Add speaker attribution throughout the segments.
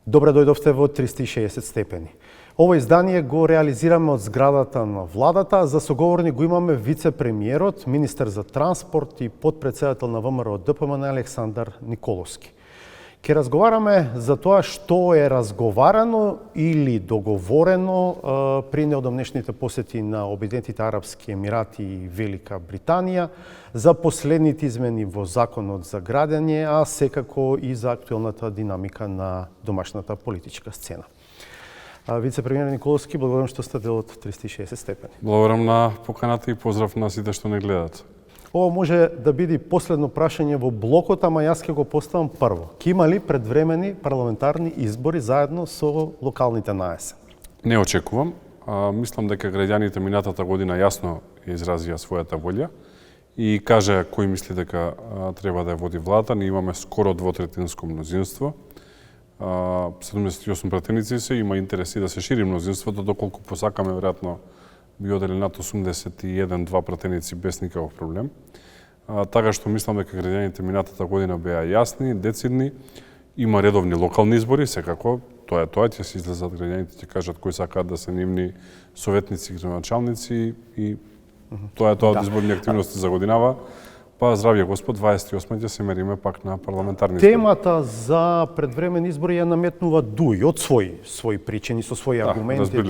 Speaker 1: Добре дојдовте во 360 степени. Ово издание го реализираме од зградата на владата, а за соговорник го имаме вице-премиерот, министер за транспорт и подпредседател на ВМРО ДПМН Александар Николовски. Ке разговараме за тоа што е разговарано или договорено при неодамнешните посети на Обединетите арапски емирати и Велика Британија, за последните измени во законот за градење, а секако и за актуелната динамика на домашната политичка сцена. Вице-премиер Николовски, благодарам што сте дел од 360 степени.
Speaker 2: Благодарам на поканата и поздрав на сите што не гледат.
Speaker 1: Ова може да биде последно прашање во блокот, ама јас ќе го поставам прво. Ке има ли предвремени парламентарни избори заедно со локалните на есен?
Speaker 2: Не очекувам. Мислам дека граѓаните минатата година јасно изразија својата волја и кажа кој мисли дека треба да ја води владата. Ние имаме скоро двотретинско мнозинство. 78 пратеници се, има интереси да се шири мнозинството, доколку посакаме, веројатно, би одели над 81-2 пратеници без никаков проблем. Така што мислам дека граѓаните минатата година беа јасни, децидни, има редовни локални избори, секако тоа ќе се излезат граѓаните, ќе кажат кои сакаат да се нивни советници, градоначалници и тоа од изборни активности за годинава. Па здравје Господ, 28 ќе се мериме пак на парламентарни избори.
Speaker 1: Темата за предвремени избори ја наметнува Дуј од своји причини, со своји аргументи,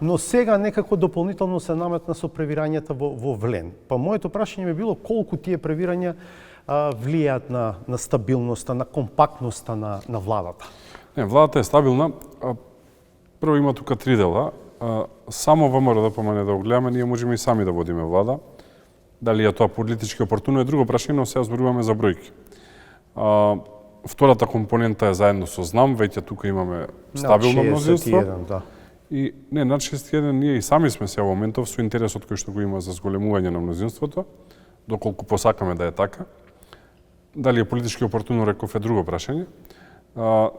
Speaker 1: но сега некако дополнително се наметна со превирањата во Влен. Па моето прашање би било колку тие превирања влијаат на стабилноста, на компактноста на владата?
Speaker 2: Не, владата е стабилна. Прво има тука три дела. Само ВМРО ДПМН да го гледаме, ние можеме и сами да водиме влада. Дали е тоа политички опортуно е друго прашање, но сега зборуваме за бројки. Втората компонента е заедно со ЗНАМ, веќе тука имаме стабилно мнозинство. И не, над 61 ние и сами сме сега во моментов со интересот кој што го има за зголемување на мнозинството, доколку посакаме да е така. Дали е политички опортуно, реков, е друго прашање.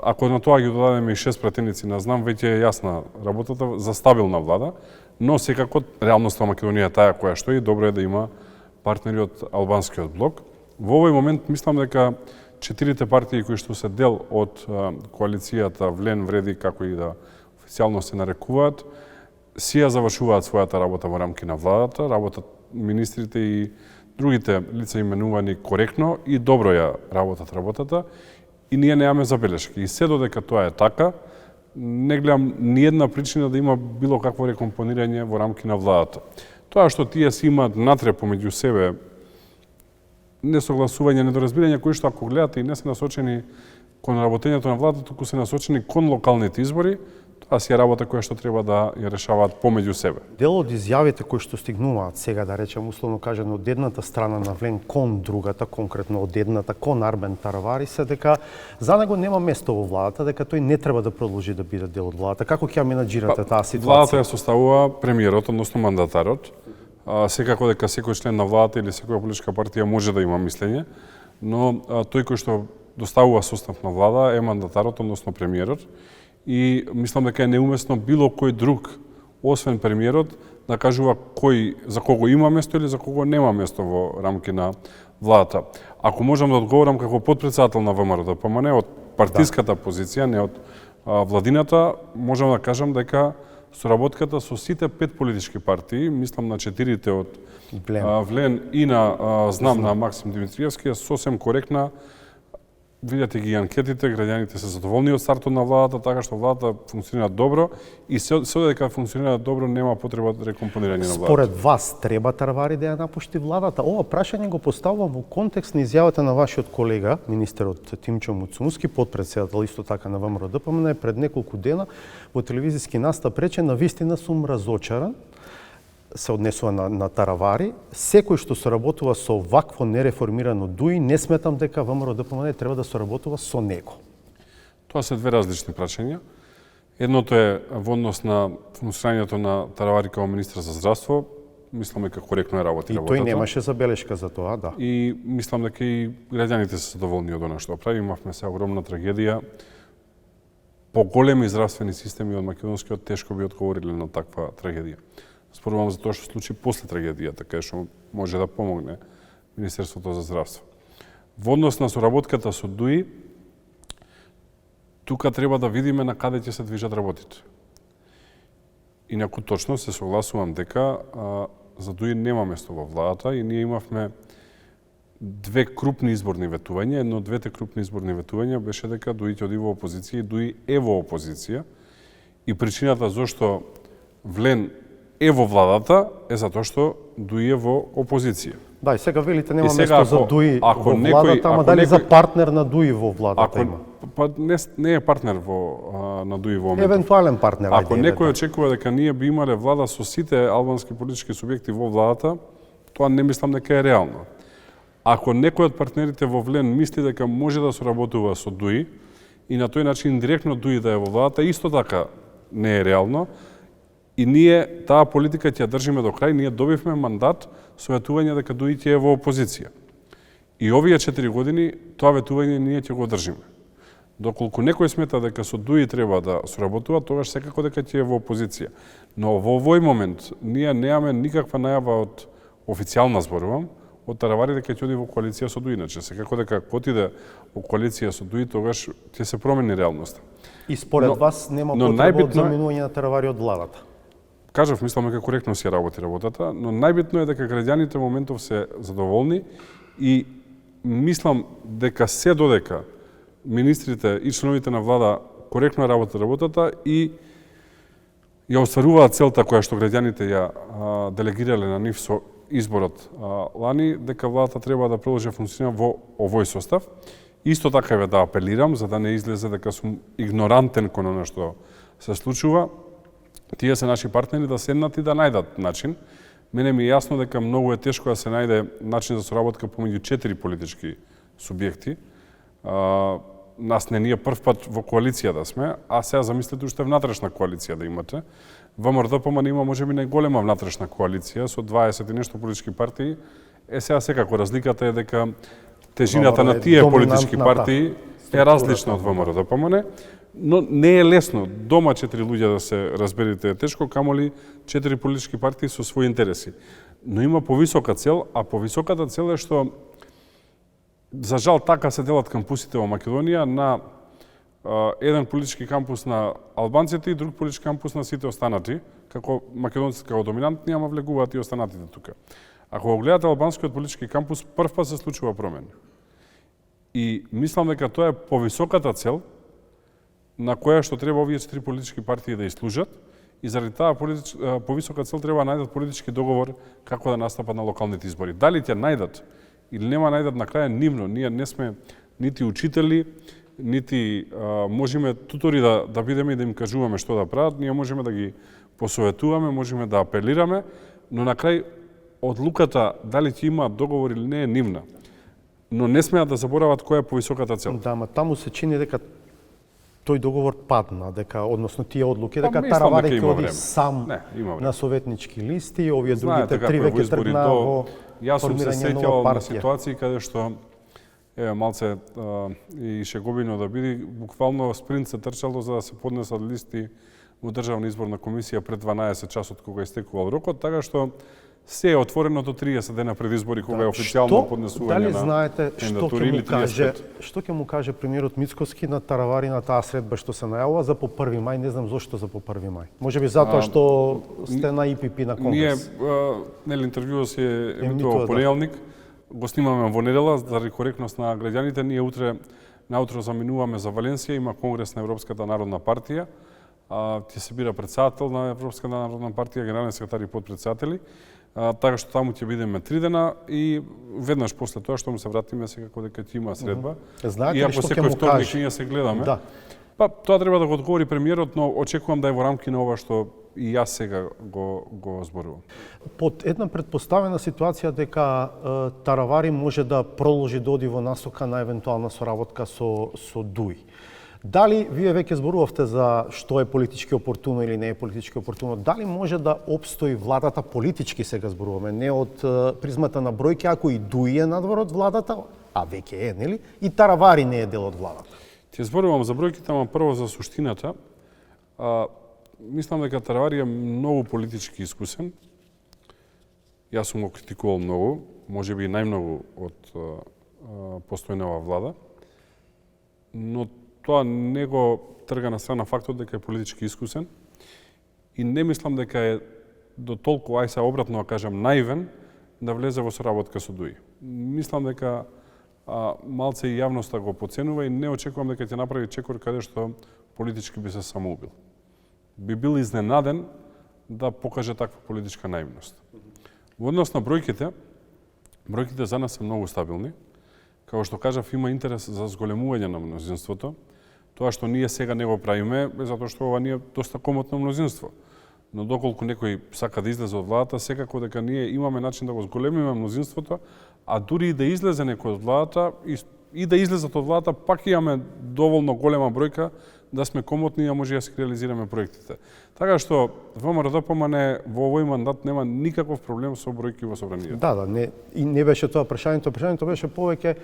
Speaker 2: Ако на тоа ги додадеме и 6 пратеници на ЗНАМ, веќе е јасна работата за стабилна влада, но секако реалноста во Македонија е таа која што е, добро е да има партнери од албанскиот блок. Во овој момент мислам дека четирите партии кои што се дел од коалицијата Влен, Вреди, како и да официјално се нарекуваат, си ја завршуваат својата работа во рамки на владата, работат министрите и другите лица именувани коректно и добро ја работат работата и ние немаме забелешки. И се додека тоа е така, не гледам ни една причина да има било какво рекомпонирање во рамки на владата. Тоа што тие си имаат натре помеѓу себе несогласување, недоразбирање, кои што ако гледате и не се насочени кон работењето на владата, туку се насочени кон локалните избори, тоа си е работа која што треба да ја решаваат помеѓу себе.
Speaker 1: Дел од изјавите кои што стигнуваат сега, да речем условно кажано, од едната страна на Влен кон другата, конкретно од едната кон Арбен Таравари, се дека за него нема место во владата, дека тој не треба да продолжи да биде дел од владата. Како ќе ја менаџирате таа ситуација?
Speaker 2: Владата ја составува премиерот, односно мандатарот. Секако дека секој член на владата или секоја политичка партија може да има мислење, но тој кој што доставува состав на влада е мандатарот, односно премиерот. И мислам дека е неуместно било кој друг, освен премиерот, да кажува за кого има место или за кого нема место во рамки на владата. Ако можам да одговорам како подпредседател на ВМРО ДПМН од партиската позиција, не од владината, можам да кажам дека соработката со сите 5 политички партии, мислам на 4 од Влен и на ЗНАМ на Максим Димитриевски, е сосем коректна. Видете ги анкетите, граѓаните се задоволни од стартот на владата, така што владата функционира добро и се дека функционира добро, нема потреба од рекомпонирање на владата.
Speaker 1: Според вас треба Таравари да ја напушти владата? Ова прашање го поставувам во контекст на изјавата на вашиот колега, министерот Тимчо Муцунски, подпредседател исто така на ВМРО ДПМН, пред неколку дена во телевизиски настап рече: "Навистина сум разочаран", се однесува на Таравари. Секој што соработува со вакво нереформирано ДУИ, не сметам дека ВМРО ДПМН треба да соработува со него.
Speaker 2: Тоа се две различни прашања. Едното е во однос на функционирањето на Таравари како министер за здравство. Мислам дека коректно е работи работата.
Speaker 1: И тој немаше забелешка за тоа, да.
Speaker 2: И мислам дека и граѓаните се задоволни од она што прави. Имавме се огромна трагедија. Поголеми здравствени системи од македонскиот тешко би одговориле на таква трагедија. Спорувам за тоа што случи после трагедијата, кај што може да помогне Министерството за здравство. Во однос на соработката со ДУИ, тука треба да видиме на каде ќе се движат работите. Инаку точно се согласувам дека за Дуи нема место во владата и ние имавме две крупни изборни ветувања. Едно од двете крупни изборни ветувања беше дека Дуи ќе оди во опозиција и Дуи е во опозиција. И причината зашто Влен е во владата е затоа што Дуи е во опозиција.
Speaker 1: Да, и сега велите нема место за Дуи во владата, ама дали за партнер на Дуи во владата има?
Speaker 2: Па не е партнер на Дуи во моментов.
Speaker 1: Евентуален партнер.
Speaker 2: Ако некој очекува дека ние би имале влада со сите албански политички субјекти во владата, тоа не мислам дека е реално. Ако некој од партнерите во Влен мисли дека може да соработува со Дуи и на тој начин директно Дуи да е во владата, исто така не е реално. И ние таа политика ќе ја држиме до крај. Ние добивме мандат со ветување дека Дуи ќе е во опозиција. И овие 4 години тоа ветување ние ќе го држиме. Доколку некој смета дека со Дуи треба да соработува, тогаш секако дека ќе е во опозиција. Но во овој момент ние немаме никаква најава од официјална, зборувам, од Таравари дека ќе оди во коалиција со Дуи. Иначе секако дека ако отиде во коалиција со Дуи, тогаш ќе се промени реалноста.
Speaker 1: И според вас нема потреба од заминување на Таравари од владата?
Speaker 2: Кажав, мислам дека коректно си работи работата, но најбитно е дека граѓаните моментов се задоволни и мислам дека се додека министрите и членовите на влада коректно работат работата и ја остваруваат целта која што граѓаните ја делегирале на нив со изборот лани, дека владата треба да продолжи да функционира во овој состав. Исто така е да апелирам, за да не излезе дека сум игнорантен кон она што се случува. Тие се наши партнери да седнат и да најдат начин. Мене ми е јасно дека многу е тешко да се најде начин за соработка помеѓу 4 политички субјекти. Нас не ние прв пат во коалиција да сме, а сега замислете уште внатрешна коалиција да имате. ВМРО-ДПМН има можеби најголема внатрешна коалиција со 20 и нешто политички партии. Сега секако разликата е дека тежината на тие политички партии е различна од ВМРО-ДПМН. Но не е лесно. Дома 4 луѓе да се разберете е тешко, камоли 4 политички партии со своји интереси. Но има повисока цел, а повисоката цел е што, за жал, така се делат кампусите во Македонија на еден политички кампус на албанците и друг политички кампус на сите останати, како македонците како доминантни, ама влегуваат и останатите тука. Ако го гледате албанскиот политички кампус, прв пат се случува промена. И мислам дека тоа е повисоката цел на која што треба овие 4 политички партии да изслужат и заради таа повисока цел треба да најдат политички договор како да настапат на локалните избори. Дали ќе најдат или нема најдат на крај нивно. Ние не сме нити учители, нити можеме тутори да бидеме и да им кажуваме што да прават. Ние можеме да ги посоветуваме, можеме да апелираме, но на крај одлуката дали ќе има договор или не е нивна. Но не смеат да заборават која е повисоката цел.
Speaker 1: Да, ма таму се чини дека тој договор падна, дека односно тие одлуки дека Таравари ќе оди сам на советнички листи, овие другите три веќе тргнаа во
Speaker 2: Јас сум се сеќал на ситуации каде што малце и шеговино да биде, буквално спринт се трчало за да се поднесат листи во Државна изборна комисија пред 12 часот кога истекувал рокот, така што се е отворено до 30 дена пред избори кога е официјално поднесување на кандидатури или 35.
Speaker 1: Што ќе му каже премиерот Мицкоски на Таравари на таа средба што се најавува за по 1 мај, не знам зошто за по 1 мај. Можеби затоа што сте на ИПП на конгрес.
Speaker 2: Ние интервјуот се емитува во понеделник, го снимаме во недела заради коректност на граѓаните. Ние утре наутро заминуваме за Валенсија, има конгрес на Европската народна партија. Ќе се бира председател на Европската народна партија, генерален секретар и подпредседатели. Така што таму ќе бидеме 3 дена и веднаш после тоа што му се вратиме секако дека ќе има средба.
Speaker 1: Знаете
Speaker 2: и ако секој вторник ние се гледаме.
Speaker 1: Да.
Speaker 2: Па тоа треба да го одговори премиерот, но очекувам да е во рамки на ова што и јас сега го зборувам.
Speaker 1: Под една предпоставена ситуација дека Таравари може да продолжи да оди во насока на евентуална соработка со Дуи. Дали вие веќе зборувавте за што е политички опортуно или не е политички опортуно? Дали може да опстои владата политички, сега зборуваме, не од призмата на бројки, ако и Дуи е надвор од владата, а веќе е, нели? И Таравари не е дел од владата.
Speaker 2: Ќе зборувам за бројките, ама прво за суштината. Мислам дека Таравари е многу политички искусен. Јас сум го критикувал многу, можеби и најмногу од постојнава влада. Но тоа не го трга на страна фактот дека е политички искусен и не мислам дека е до толку, ај се обратно да кажам, наивен да влезе во соработка со ДУИ. Мислам дека малце и јавноста го поценува и не очекувам дека ќе направи чекор каде што политички би се самоубил. Би бил изненаден да покаже таква политичка наивност. Во однос на бројките за нас се многу стабилни. Како што кажав, има интерес за зголемување на мнозинството. Тоа што ние сега не го правиме е затоа што ова ние доста комотно мнозинство. Но доколку некој сака да излезе од владата, секако дека ние имаме начин да го зголемиме мнозинството, а дури и да излезе некој од владата и да излезат од владата, пак имаме доволно голема бројка да сме комотни и да може да си реализираме проектите. Така што ВМРО-ДПМН во овој мандат нема никаков проблем со бројки во собранието.
Speaker 1: Да, не беше тоа прашањето. Прашањето беше повеќе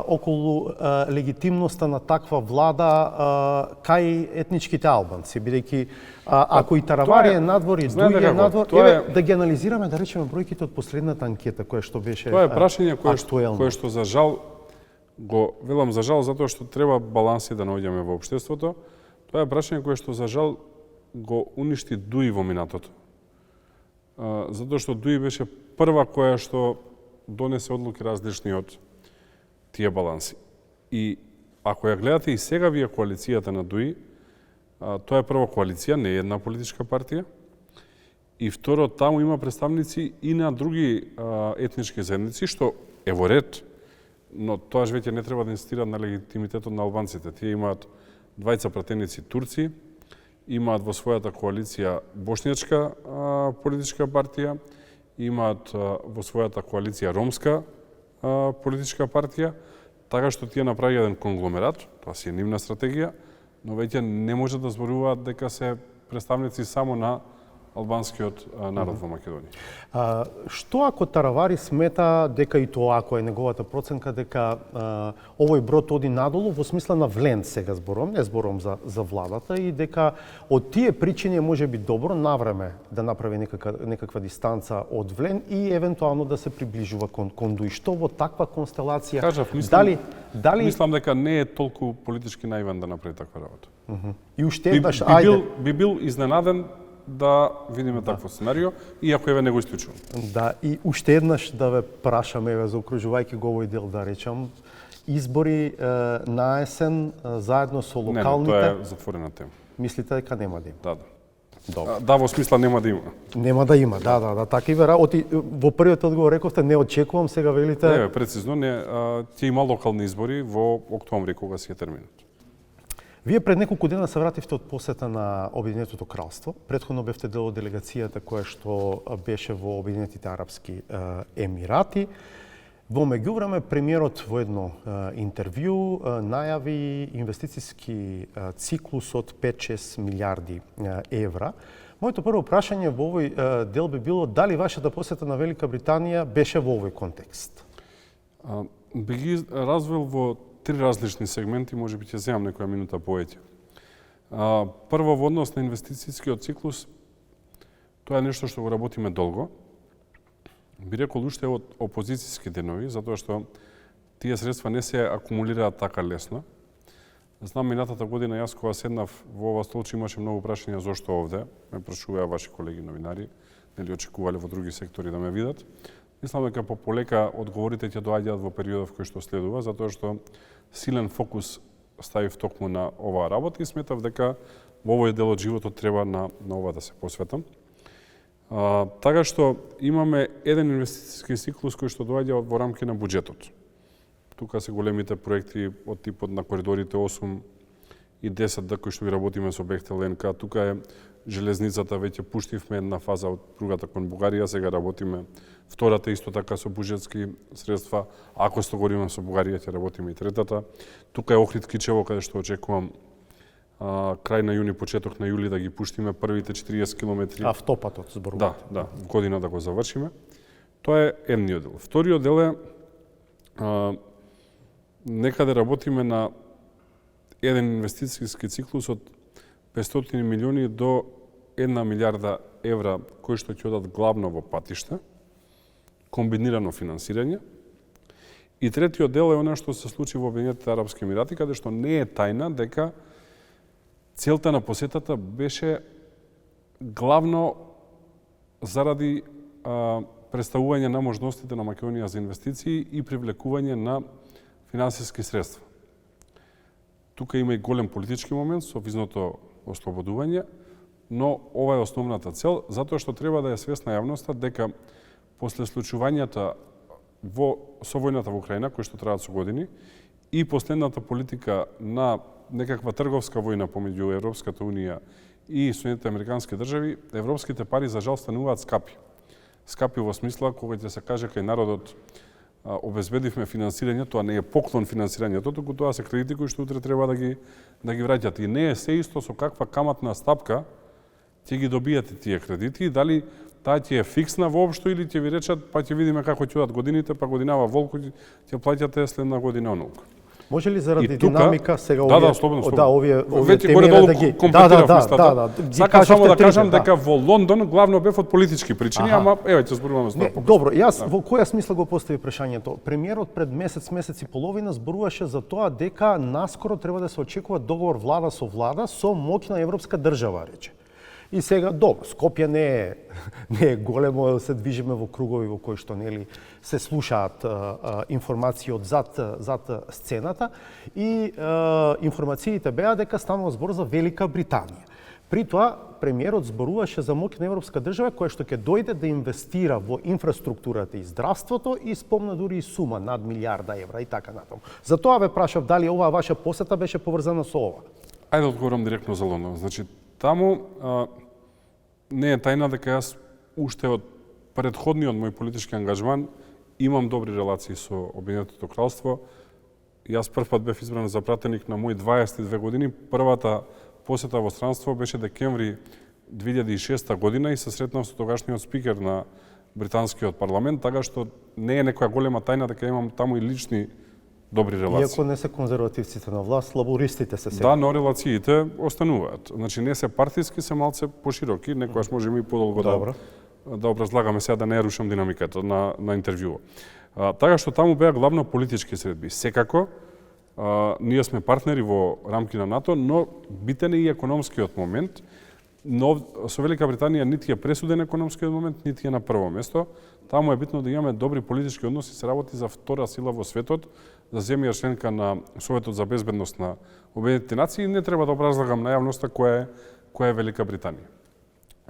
Speaker 1: околу легитимноста на таква влада кај етничките албанци, бидејќи ако и Таравари е надвор и Дуи е надвор, да ги анализираме, да речеме бројките од последната анкета која што беше
Speaker 2: актуелна. Тоа е прашање кое што за жал го велам за жал затоа што треба баланси да наоѓаме во општеството. Тоа е прашање кое што за жал го уништи Дуи во минатото. Затоа што Дуи беше прва која што донесе одлуки различни од тие баланси. И ако ја гледате и сега вие коалицијата на Дуи, тоа е прва коалиција, не е една политичка партија. И второ, таму има представници и на други етнички заедници, што е во ред, но тоаш веќе не треба да инсистираат на легитимитетот на албанците. Тие имаат двајца пратеници турци, имаат во својата коалиција бошњачка политичка партија, имаат во својата коалиција ромска политичка партија, така што тие направи еден конгломерат, тоа си е нивна стратегија, но веќе не може да зборуваат дека се представници само на албанскиот народ во Македонија.
Speaker 1: Што ако Таравари смета дека и тоа, ако е неговата проценка, дека овој брод оди надолу во смисла на влен сега зборувам, не зборувам за владата, и дека од тие причини може би добро навреме да направи некаква дистанца од влен и евентуално да се приближува кон Дуи. Што во таква констелација?
Speaker 2: Кажав, мислам дека не е толку политички наивен да направи таква работа.
Speaker 1: И уште еднаш,
Speaker 2: би бил изненаден да видиме такво сценарио, иако еве не го исклучувам.
Speaker 1: Да, и уште еднаш да ве прашам, еве, заокружувајќи го овој дел, да речам, избори на есен заедно со локалните...
Speaker 2: Не, тоа е затворена тема.
Speaker 1: Мислите дека нема да има?
Speaker 2: Да. Да, во смисла нема да има.
Speaker 1: Нема да има, да. Така и во првиот одговор рековте не очекувам, сега велите...
Speaker 2: Не, прецизно, ќе има локални избори во октомври, кога си е терминот.
Speaker 1: Вие пред неколку дена се вративте од посета на Обединетото кралство. Претходно бевте дел од делегацијата која што беше во Обединетите арапски емирати. Во меѓувреме премиерот во едно интервју најави инвестициски циклус од 5-6 милиарди евра. Моето прво прашање во овој дел би било дали вашата посета на Велика Британија беше во овој контекст?
Speaker 2: Би ги развел во три различни сегменти, може би ќе земам некоја минута повеќе. Прво, во однос на инвестицијскиот циклус, тоа е нешто што го работиме долго. Би рекол уште од опозицијски денови, затоа што тие средства не се акумулираат така лесно. Знам, минатата година јас кога седнав во ова столче имаше многу прашања зошто овде. Ме прашуваа ваши колеги новинари, нели очекувале во други сектори да ме видат. Мислам дека полека одговорите ќе доаѓаат во периодов кој што следува, затоа што силен фокус ставив токму на оваа работа и сметав дека во овој дел од животот треба на ова да се посветам. Така што имаме еден инвестицијски циклус кој што доаѓа во рамки на буџетот. Тука се големите проекти од типот на коридорите 8 и 10 кои што ги работиме со Бехтел НК. Тука е железницата, веќе пуштивме една фаза од пругата кон Бугарија, сега работиме втората исто така со буџетски средства. Ако стогориме со Бугарија, ќе работиме и третата. Тука е Охрид Кичево, каде што очекувам крај на јуни, почеток на јули да ги пуштиме првите 40 километри.
Speaker 1: Автопатот зборувате.
Speaker 2: Да, година да го завршиме. Тоа е едниот дел. Вториот дел е некаде работиме на еден инвестицијски циклус од 500 милиони до 1 милиарда евра кои што ќе одат главно во патишта, комбинирано финансирање И третиот дел е она што се случи во Обединетите арапски емирати, каде што не е тајна дека целта на посетата беше главно заради представување на можностите на Македонија за инвестиции и привлекување на финансиски средства. Тука има и голем политички момент со визното ослободување, но ова е основната цел, затоа што треба да е свесна јавноста дека после случувањата со војната во Украина, кои што траат со години, и последната политика на некаква трговска војна помеѓу Европската Унија и Соединетите Американски држави, европските пари за жал стануваат скапи. Скапи во смисла кога ќе се каже кај народот обезбедивме финансирање, тоа не е поклон финансирањето, туку тоа се кредити кои што утре треба да ги враќат. И не е се исто со каква каматна стапка ќе ги добијате тие кредити, дали таа ќе е фиксна воопшто или ќе ви речат па ќе видиме како ќе одат годините, па годинава волку ќе плаќате следна година онолку.
Speaker 1: Може ли заради динамика сега
Speaker 2: овие теми да ги сакам само да кажам дека во Лондон главно бев од политички причини, ама еве ќе зборуваме за тоа.
Speaker 1: Добро, јас во која смисла го постави прашањето? Премиерот пред месец и половина зборуваше за тоа дека наскоро треба да се очекува договор влада со моќна европска држава, рече. И сега, добро, Скопје не е големо, се движиме во кругови во кои што нели се слушаат информации од зад сцената и информациите беа дека станува збор за Велика Британија. При тоа, премиерот зборуваше за моќна европска држава која што ќе дојде да инвестира во инфраструктурата и здравството и спомна дури и сума над милиарда евра и така натаму. Затоа ве прашав дали оваа ваша посета беше поврзана со ова.
Speaker 2: Ајде да одговорам директно за Лондон. Значи, таму не е тајна дека јас уште од претходниот мој политички ангажман имам добри релации со Обединетото кралство. Јас првпат бев избран за пратеник на мој 22 години. Првата посета во странство беше декември 2006 година и се сретнав со тогашниот спикер на британскиот парламент, така што не е некоја голема тајна дека имам таму и лични добри релации.
Speaker 1: Иако не се конзервативците на власт, лабористите се сега.
Speaker 2: Да, но релациите остануваат. Значи не се партиски, се малце пошироки, некојаш можеме и подолго да образлагаме сега, да не рушам динамиката на интервјуо. Така што таму беа главно политички средби. Секако, ние сме партнери во рамки на НАТО, но битен е и економскиот момент. Но со Велика Британија нити е пресуден економскиот момент, нити е на прво место. Таму е битно да имаме добри политички односи, се работи за втора сила во светот, за земја членка на Советот за безбедност на Обединетите нации и не треба да образлагам на јавноста која е Велика Британија.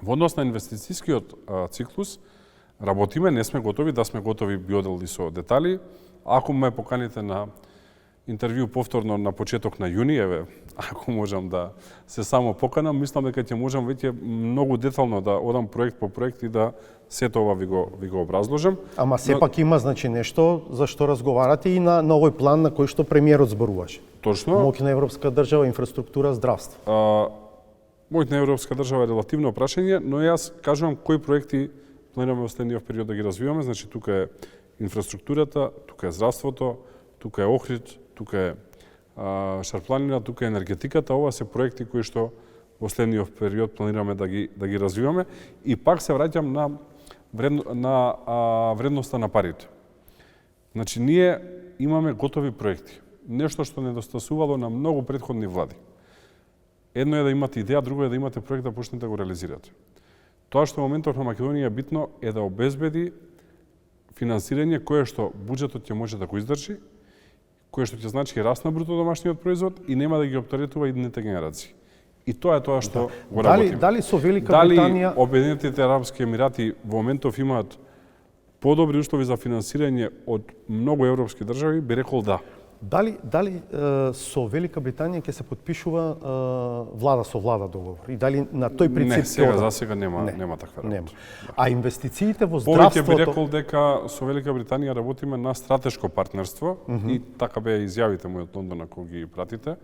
Speaker 2: Во однос на инвестицијскиот циклус работиме, не сме готови, да сме готови би оделди со детали. Ако ме поканите на интервју повторно на почеток на јуни, еве, ако можам да се само поканам, мислам дека ќе можам веќе многу детално да одам проект по проект и да сето ова ви го образложам.
Speaker 1: Ама сепак има значи нешто за што разговарате и на овој план на кој што премиерот зборуваше.
Speaker 2: Точно.
Speaker 1: Моќна европска држава, инфраструктура, здравство.
Speaker 2: Мојна европска држава е релативно прашање, но јас кажувам кои проекти планираме во следниот период да ги развиваме. Значи тука е инфраструктурата, тука е здравството, тука е Охрид, тука е Шарпланина, тука е енергетиката. Ова се проекти кои што во следниот период планираме да ги развиваме. И пак се враќам на вредноста на парите. Значи, ние имаме готови проекти. Нешто што недостасувало на многу претходни влади. Едно е да имате идеја, друго е да имате проект да почнете да го реализирате. Тоа што во моментов на Македонија е битно е да обезбеди финансирање кое што буџетот ќе може да го издржи, кое што ќе значи раст на бруто домашниот производ и нема да ги оптеретува идните генерации. И тоа е тоа што го работиме.
Speaker 1: Дали со Велика Британија...
Speaker 2: Дали Обединетите арапски емирати во моментов имаат подобри услови за финансирање од многу европски држави, би рекол да.
Speaker 1: Дали со Велика Британија ќе се подпишува влада со влада договор? И дали на тој принцип...
Speaker 2: Не, за сега нема таква работа.
Speaker 1: А инвестициите во здравството...
Speaker 2: Повеќе би рекол дека со Велика Британија работиме на стратешко партнерство и така беа изјавите мои од Лондона кога ги пратите.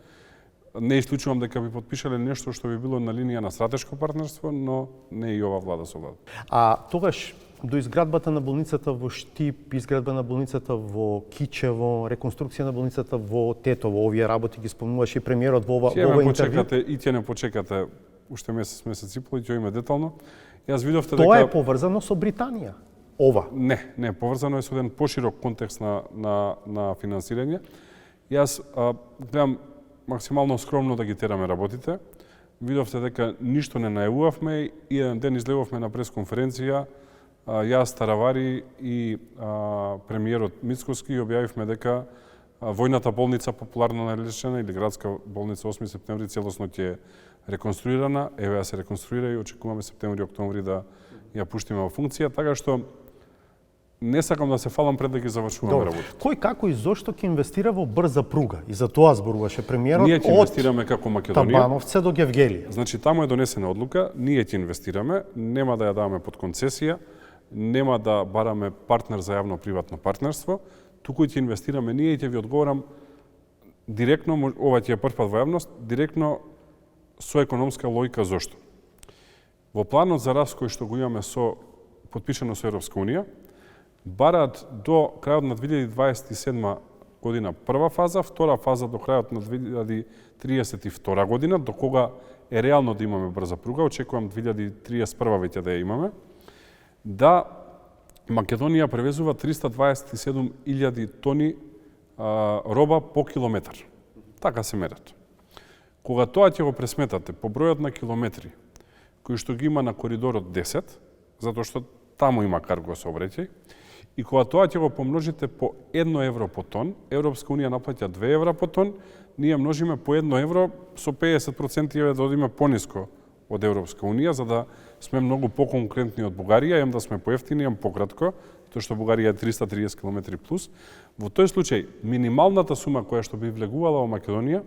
Speaker 2: Не исклучувам дека би подпишале нешто што би било на линија на стратешко партнерство, но не и ова влада со влада.
Speaker 1: А тогаш до изградбата на болницата во Штип, изградба на болницата во Кичево, реконструкција на болницата во Тетово, овие работи ги спомнуваше и премиерот во ова интервју.
Speaker 2: И ќе не почекате уште месец и пол, ќе има детално. Јас видовте
Speaker 1: дека тоа е поврзано со Британија. ова?
Speaker 2: Не, поврзано е со еден поширок контекст на финансирање. Јас гледам максимално скромно да ги тераме работите. Видовте дека ништо не најавувавме и еден ден излеговме на пресконференција, јас, Таравари и премиерот Мицкоски објавивме дека војната болница популарно наречена или градска болница 8 септември целосно ќе е реконструирана. Еве ја се реконструира и очекуваме септември-октомври да ја пуштиме во функција, така што не сакам да се фалам пред да ги завршуваме работите.
Speaker 1: Кој, како и зошто ќе инвестира во брза пруга? И за тоа зборуваше премиерот.
Speaker 2: Ние ќе инвестираме како Македонија.
Speaker 1: Табановце до Гевгелија.
Speaker 2: Значи, таму е донесена одлука, ние ќе инвестираме, нема да ја даваме под концесија, нема да бараме партнер за јавно-приватно партнерство, туку ќе инвестираме ние и ќе ви одговорам директно, ова ќе е прв пат во јавност, директно со економска логика зошто. Во планот за раст кој што го имаме подпишано со Европска унија, бараат до крајот на 2027 година прва фаза, втора фаза до крајот на 2032 година, до кога е реално да имаме брза пруга, очекувам 2031 веќе да ја имаме, да Македонија превезува 327.000 тони роба по километар. Така се мерат. Кога тоа ќе го пресметате по бројот на километри кои што ги има на коридорот 10, затоа што таму има карго сообраќај, и кога тоа ќе го помножите по 1 евро по тон, Европска унија наплаќа 2 евра по тон, ние множиме по 1 евро со 50% да одиме пониско од Европска унија, за да сме многу поконкурентни од Бугарија, јам да сме поевтини, јам пократко, тоа што Бугарија е 330 км плюс. Во тој случај, минималната сума која што би влегувала во Македонија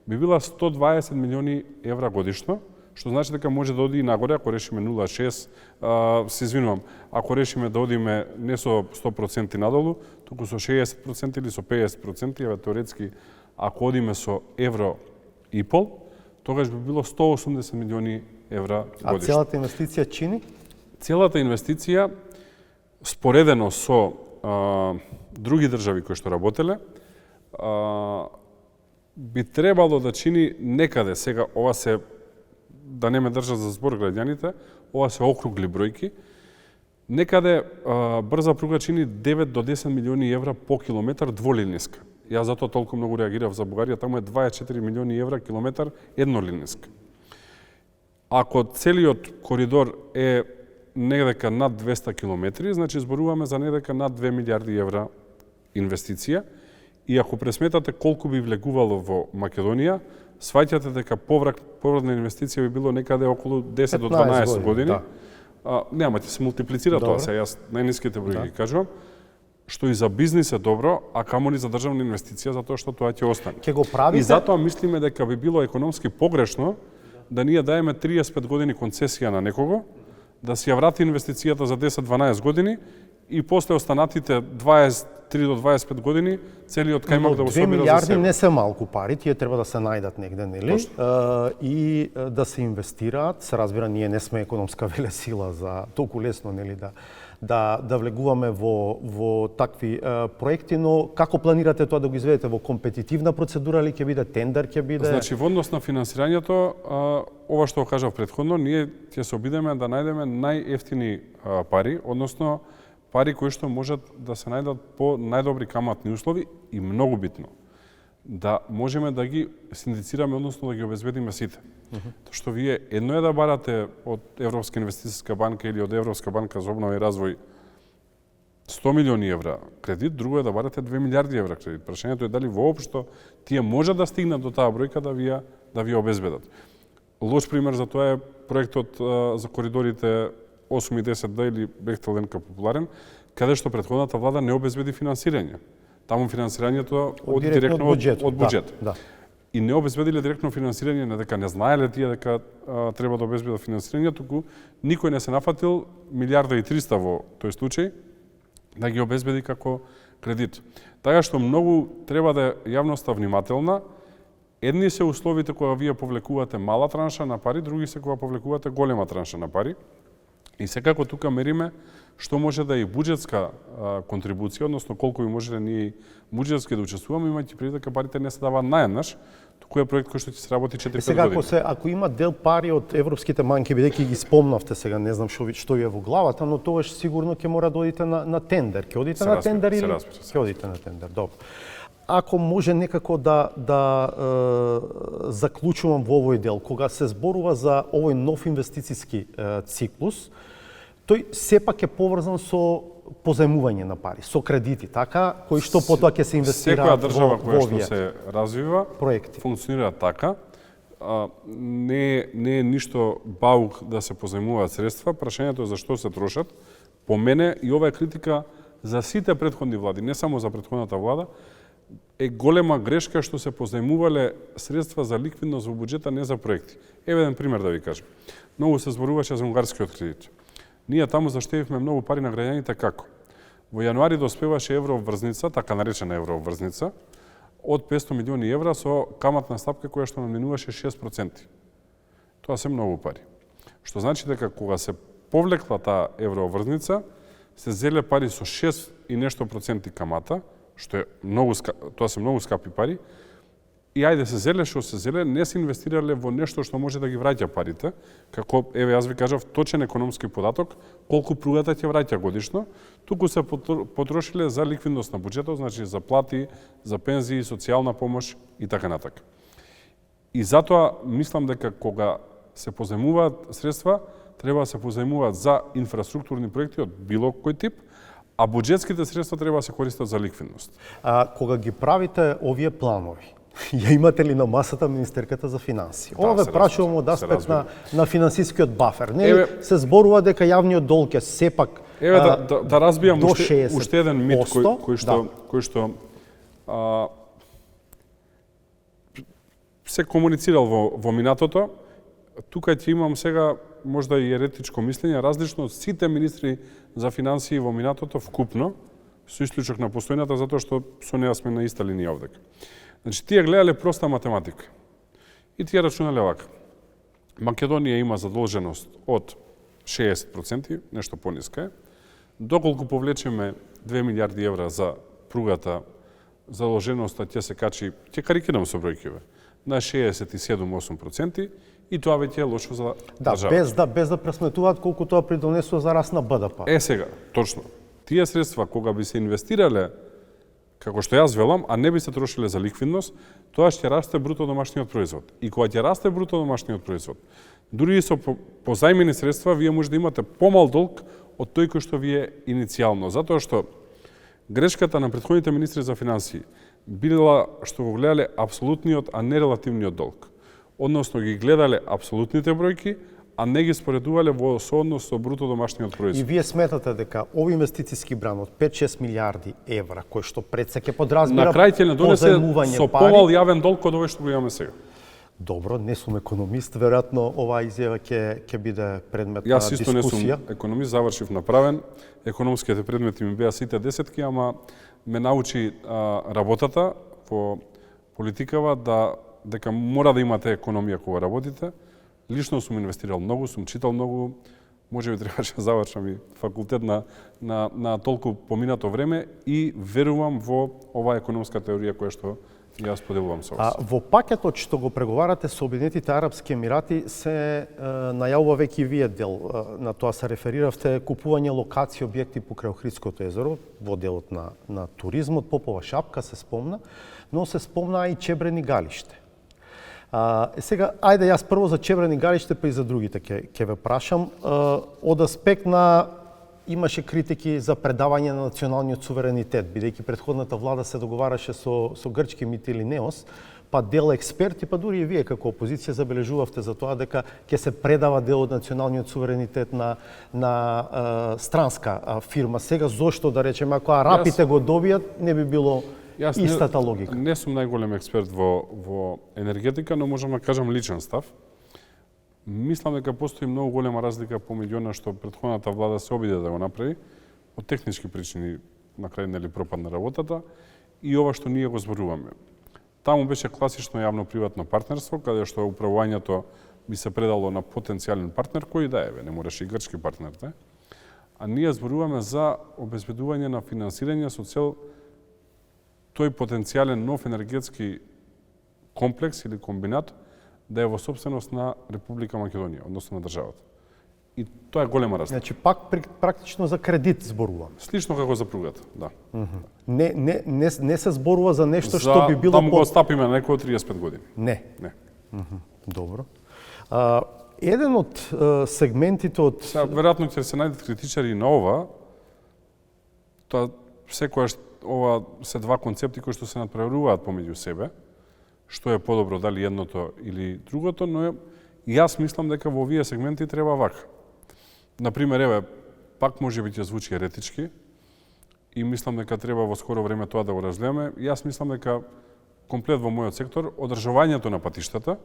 Speaker 2: би била 120 милиони евра годишно, што значи дека може да оди и нагоре, ако решиме 0,6, се извинувам, ако решиме да одиме не со 100% надолу, туку со 60% или со 50%, еве теоретски, ако одиме со евро и пол, тогаш би било 180 милиони евра годишно.
Speaker 1: А целата инвестиција чини?
Speaker 2: Целата инвестиција, споредено со други држави кои што работеле, би требало да чини некаде, сега ова се, да не ме држат за збор граѓаните, ова се округли бројки, некаде брза пруга чини 9 до 10 милиони евра по километар дволиниска. Јас затоа толку многу реагирав за Бугарија, таму е 24 милиони евра километар еднолиниска. Ако целиот коридор е недека над 200 километри, значи зборуваме за недека над 2 милиарди евра инвестиција, и ако пресметате колку би влегувало во Македонија, сваќате дека повратна инвестиција би било некаде околу 10 до 12 години. Да. Нема, ќе се мултиплицира тоа, сега јас најниските бројки кажувам, што и за бизнис е добро, а камоли за државна инвестиција, затоа што тоа ќе остане.
Speaker 1: Ќе го правите?
Speaker 2: И затоа мислиме дека би било економски погрешно да ние даеме 35 години концесија на некого, да си ја врати инвестицијата за 10-12 години и после останатите 23 до 25 години целиот кајмак да го собира за себе. 2 милиарди
Speaker 1: не се малку пари, тие треба да се најдат негде, нели? И да се инвестираат, се разбира, ние не сме економска велесила за толку лесно, нели, да влегуваме во такви проекти, но како планирате тоа да го изведете, во компетитивна процедура или ќе биде тендер, ќе биде?
Speaker 2: Значи, во однос на финансирањето, ова што го кажав претходно, ние ќе се обидеме да најдеме најевтини пари, односно пари кои што можат да се најдат по најдобри каматни услови и многу битно да можеме да ги синдицираме, односно да ги обезбедиме сите. Што вие едно е да барате од Европска инвестицијска банка или од Европска банка за обнова и развој 100 милиони евра кредит, друго е да барате 2 милиарди евра кредит. Прашањето е дали воопшто тие може да стигнат до таа бројка да ви обезбедат. Лош пример за тоа е проектот за коридорите 8 и 10D или Бехтел-Ленка популарен, каде што претходната влада не обезбеди финансирање. Таму финансирањето оди директно од буџет. Да. И не обезбедиле директно финансирање, не дека не знаеле тие дека треба да обезбедат финансирање, туку никој не се нафатил 1.300.000 во тој случај да ги обезбеди како кредит. Така што многу треба да е јавноста внимателна. Едни се условите кога вие повлекувате мала транша на пари, други се кога повлекувате голема транша на пари. И секако тука мериме што може да е и буџетска контрибуција, односно колку би можеле ние буџетски да учествуваме, имајќи предвид дека парите не се даваат наеднаш, туку е проект кој што ќе се работи 4-5 години.
Speaker 1: Сега ако има дел пари од европските банки, бидејќи ги спомнавте сега, не знам што е во главата, но тогаш сигурно ќе мора да одите на тендер. Ќе одите на тендер или ќе одите на тендер? Добро. Ако може некако да заклучувам во овој дел, кога се зборува за овој нов инвестициски циклус, тој сепак е поврзан со позајмување на пари, со кредити, така, кои што потоа ќе се инвестираат
Speaker 2: во држава која што се развива,
Speaker 1: проекти.
Speaker 2: Функционира така. Не е ништо баук да се позајмуваат средства, прашањето е за што се трошат. По мене и ова е критика за сите претходни влади, не само за претходната влада, е голема грешка што се позајмувале средства за ликвидност во буџета, не за проекти. Еве еден пример да ви кажам. Многу се зборуваше за унгарскиот кредит. Ние таму заштедивме многу пари на граѓаните како? Во јануари доспеваше еврообврзница, така наречена еврообврзница, од 500 милиони евра со каматна стапка која што наменуваше 6%. Тоа се многу пари. Што значи дека кога се повлекла таа еврообврзница, се зеле пари со 6 и нешто проценти камата, што е тоа се многу скапи пари, и ајде се зеле што се зеле, не се инвестирале во нешто што може да ги враќа парите, како, еве, јас ви кажав, точен економски податок, колку пругата ќе враќа годишно, туку се потрошиле за ликвидност на буџетот, значи за плати, за пензии, социјална помош и така натака. И затоа мислам дека кога се позајмуваат средства, треба да се позајмуваат за инфраструктурни проекти од било кој тип, а буџетските средства треба да се користат за ликвидност.
Speaker 1: Кога ги правите овие планови, ја имате ли на масата министерката за финансии? Ова ве прашувам од аспект на финансискиот бафер. Не се зборува дека јавниот долг е сепак
Speaker 2: да разбијам уште еден мит кој што се комуницирал во минатото. Тука ќе имам сега можда и еретичко мислење, различно од сите министри за финансии во минатото вкупно, со исклучок на постојната, затоа што со неа сме на иста линија овдека. Значи, тие гледале проста математика. И тие рачунале вака. Македонија има задолженост од 60%, нешто пониска е. Доколку повлечеме 2 милиарди евра за пругата, задолженоста ќе се качи, ќе карикирам со бројкиве, на 67-8%, и тоа веќе е лошо за државата.
Speaker 1: Без да пресметуваат колку тоа придонесува за раст на БДП.
Speaker 2: Сега, точно. Тие средства кога би се инвестирале како што јас велам, а не би се трошиле за ликвидност, тоа ќе расте бруто домашниот производ. И кога ќе расте бруто домашниот производ, дури и со позајмени средства, вие може да имате помал долг од тој кој што ви е иницијално. Затоа што грешката на претходните министри за финансии била што го гледале апсолутниот, а не релативниот долг. Односно ги гледале апсолутните бројки, а не ги споредувале во сооднос со бруто домашниот производ.
Speaker 1: И вие сметате дека овој инвестициски бран од 5-6 милиарди евра, кој што пред се ќе подразбира
Speaker 2: на крај ќе не донесе со помал јавен долг од овој што го имаме сега.
Speaker 1: Добро, не сум економист, веројатно оваа изјава ќе биде предмет на дискусија.
Speaker 2: Јас исто не сум економист, завршив направен. Економските предмети ми беа сите десетки, ама ме научи работата во политикава дека мора да имате економија кога работите. Лично сум инвестирал многу, сум читал многу, може би требаше да завршам и факултет на толку поминато време и верувам во оваа економска теорија која што јас поделувам со вас.
Speaker 1: Во пакетот што го преговарате со Обединетите арапски емирати се најавува веќе и вие дел, на тоа се рефериравте, купување локации, објекти покрај Охридското езеро, во делот на туризмот, Попова шапка се спомна, но се спомна и Чебрени галиште. Сега, ајде јас прво за Чебрени галиште, па и за другите ќе ве прашам. Од аспект на имаше критики за предавање на националниот суверенитет, бидејќи претходната влада се договараше со грчки МИТ или НЕОС, па дел експерти, па дури и вие како опозиција забележувавте за тоа дека ќе се предава дел од националниот суверенитет на странска фирма. Сега зошто да речеме, ако арапите го добијат, не би било истата логика?
Speaker 2: Не сум најголем експерт во енергетика, но можам да кажам личен став. Мислам дека постои многу голема разлика помеѓу она што претходната влада се обиде да го направи, од технички причини на крај нели пропадна работата, и ова што ние го зборуваме. Таму беше класично јавно-приватно партнерство, каде што управувањето би се предало на потенцијален партнер кој да е, не мораше и грчки партнер, а ние зборуваме за обезбедување на финансирање со цел тој потенцијален нов енергетски комплекс или комбинат да е во собственост на Република Македонија, односно на државата. И тоа е голема разлика.
Speaker 1: Значи пак практично за кредит зборувам.
Speaker 2: Слично како за пругата, да.
Speaker 1: Не се зборува за нешто што би било
Speaker 2: да му го стапиме на некој од 35 години.
Speaker 1: Не.
Speaker 2: Не.
Speaker 1: Добро. Еден од сегментите од
Speaker 2: веројатно ќе се најдат критичари на ова. Тоа секогаш ова се два концепти кои што се надпреваруваат помеѓу себе. Што е подобро, дали едното или другото, но јас мислам дека во овие сегменти треба вака. Например, еве, пак може би ќе звучи еретички и мислам дека треба во скоро време тоа да го разгледаме. Јас мислам дека комплет во мојот сектор одржувањето на патиштата,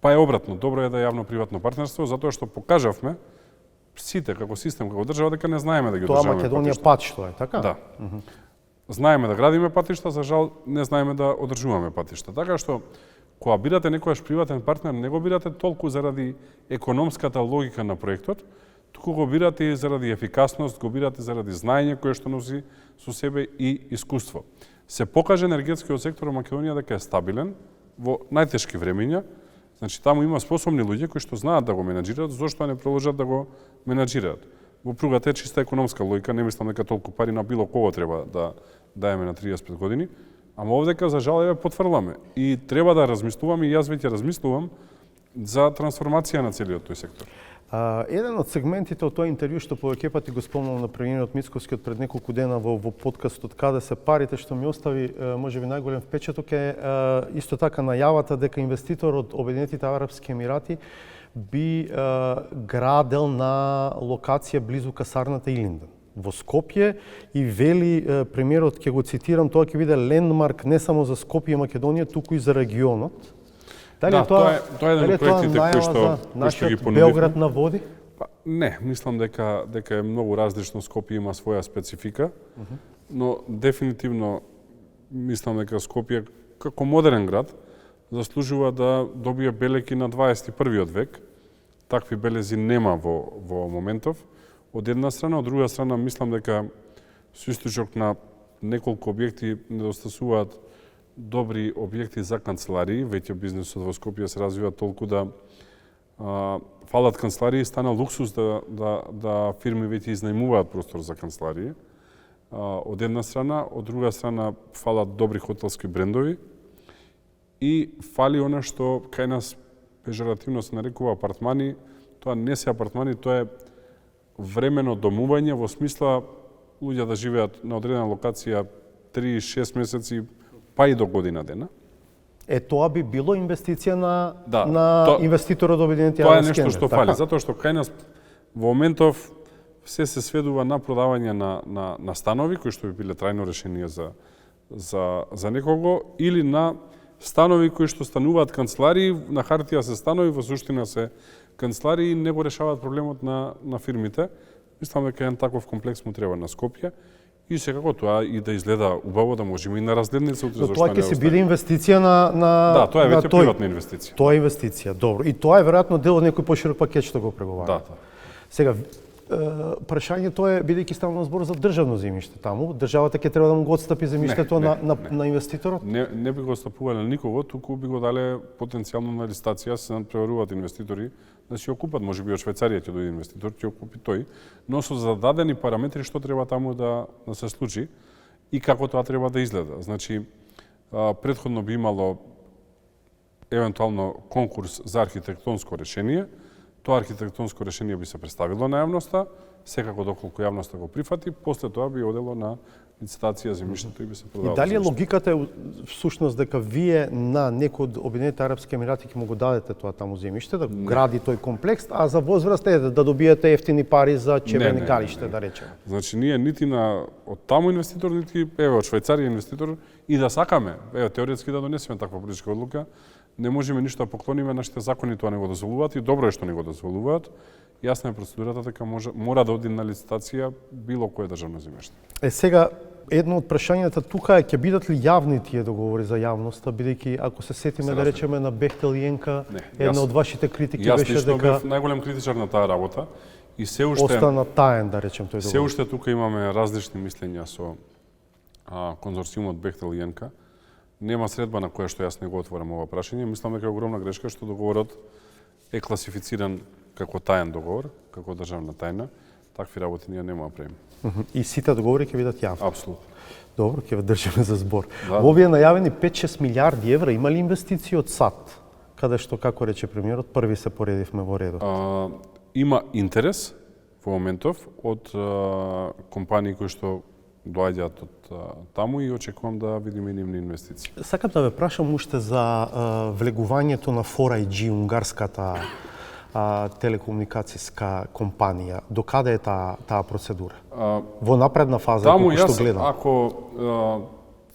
Speaker 2: па е обратно, добро е да е јавно-приватно партнерство, затоа што покажавме сите како систем, како држава, дека не знаеме да ги одржаваме патишта.
Speaker 1: Тоа Македонија пат што е, така?
Speaker 2: Да. Знаеме да градиме патишта, за жал не знаеме да одржуваме патишта. Така што кога бирате некојаш приватен партнер, не го бирате толку заради економската логика на проектот, туку го бирате и заради ефикасност, го бирате заради знаење кое што носи со себе и искуство. Се покаже енергетскиот сектор во Македонија дека е стабилен во најтешки времиња. Значи таму има способни луѓе кои што знаат да го менаџираат, зошто не продолжат да го менаџираат. Во пругата е чиста економска логика, не мислам дека толку пари на било кого треба да даеме на 35 години. Ама овдека, за жал, потврламе. И треба да размислуваме, и јас веќе размислувам, за трансформација на целиот тој сектор.
Speaker 1: Еден од сегментите од тоа интервју што повеќе пати го спомнал на премиерот Мицковски од пред неколку дена во подкастот Каде се парите, што ми остави можеби најголем впечаток е исто така најавата дека инвеститор од Обединетите Арапски Емирати би градел на локација близу касарната Илинден во Скопје и вели премиерот, ќе го цитирам, тоа ќе биде лендмарк не само за Скопје и Македонија, туку и за регионот.
Speaker 2: Дали тоа е еден од проектите кои што ги понудивме.
Speaker 1: Белград на води?
Speaker 2: Не, мислам дека е многу различно, Скопје има своја специфика, но дефинитивно мислам дека Скопје како модерен град заслужува да добие белеки на 21-виот век. Такви белези нема во моментов. Од една страна, од друга страна мислам дека со источок на неколку објекти недостасуваат добри објекти за канцеларии. Веќе бизнисот во Скопје се развива толку да фалат канцеларии, стана луксус да фирми веќе изнајмуваат простор за канцеларии. Од една страна, од друга страна фалат добри хотелски брендови и фали она што кај нас пежоративно се нарекува апартмани. Тоа не се апартмани, тоа е времено домување во смисла луѓе да живеат на одредена локација 3-6 месеци, па и до година дена.
Speaker 1: Тоа би било инвестиција на инвеститорот од Обединетите
Speaker 2: Арапски
Speaker 1: Емирати.
Speaker 2: Тоа е нешто што фали, затоа што кај нас во моментов се сведува на продавање на станови кои што би биле трајно решение за некого, или на станови кои што стануваат канцеларии, на хартија се станови, во суштина се канцеларии, не го решаваат проблемот на фирмите. Мислам дека еден таков комплекс му треба на Скопје и секако тоа и да изгледа убаво, да можеме и на разгледница утре зашто не
Speaker 1: тоа ќе се биде инвестиција на
Speaker 2: Да, тоа е веќе приватна инвестиција.
Speaker 1: Тоа е инвестиција, добро. И тоа е веројатно дел од некој поширок пакет што го преговара.
Speaker 2: Да.
Speaker 1: Сега прашањето е, бидејќи ставам збор за државно земјиште таму, државата ќе треба да му го отстапи земјиштето на инвеститорот?
Speaker 2: Не би го отстапувале никого, туку би го дале потенцијално на листација, се надпреваруваат инвеститори да си окупат, можеби од Швајцарија ќе дојде инвеститор, ќе окупи тој, но со зададени параметри што треба таму да се случи и како тоа треба да изгледа. Значи, претходно би имало евентуално конкурс за архитектонско решение. Тоа архитектонско решение би се представило на јавноста, секако доколку јавноста го прифати, после тоа би одело на лицитација земјиштето и би се продавало.
Speaker 1: И дали е логиката всушност дека вие на некој од Обединетите Арапски Емирати ќе му го дадете тоа таму земјиште, да гради тој комплекс, а за возвраст да добиете ефтини пари за чевени галиште, да речеме?
Speaker 2: Значи, ние нити од таму инвеститор, нити од Швајцарија инвеститор, и да сакаме, теоретски да донесеме таква политичка одлука, не можеме ништо да поклониме, нашите закони тоа не го дозволуваат и добро е што не го дозволуваат. Јасна е процедурата дека мора да оди на лицитација било кое државно земјиште.
Speaker 1: Сега, едно од прашањата тука е, ќе бидат ли јавни тие договори за јавноста, бидејќи ако се сетиме да речеме на Бехтел и Енка, една од вашите критики беше дека...
Speaker 2: Јас лично бев најголем критичар на таа работа И се уште
Speaker 1: остана таен, да речем, тој договор.
Speaker 2: Се уште тука имаме различни мислења со конзорциумот Бехтел и ЕНКА. Нема средба на која што јас не го отворам ова прашање. Мислам дека е огромна грешка што договорот е класифициран како таен договор, како државна тајна. Такви работи ние нема да правиме.
Speaker 1: И сите договори ќе бидат јавни.
Speaker 2: Апсолутно.
Speaker 1: Добро, ќе ве држиме за збор.
Speaker 2: Да.
Speaker 1: Во овие најавени 5-6 милиарди евра има ли инвестиции од САД? Каде што, како рече премиерот, први се поредивме во редот.
Speaker 2: Има интерес во моментов од компании кои што доаѓаат од таму и очекувам да видиме нивни инвестиции.
Speaker 1: Сакам да ве прашам уште за влегувањето на 4iG, унгарската телекомуникацијска компанија. До каде е таа процедура? Во напредна фаза,
Speaker 2: таму
Speaker 1: како што
Speaker 2: јас,
Speaker 1: гледам.
Speaker 2: ако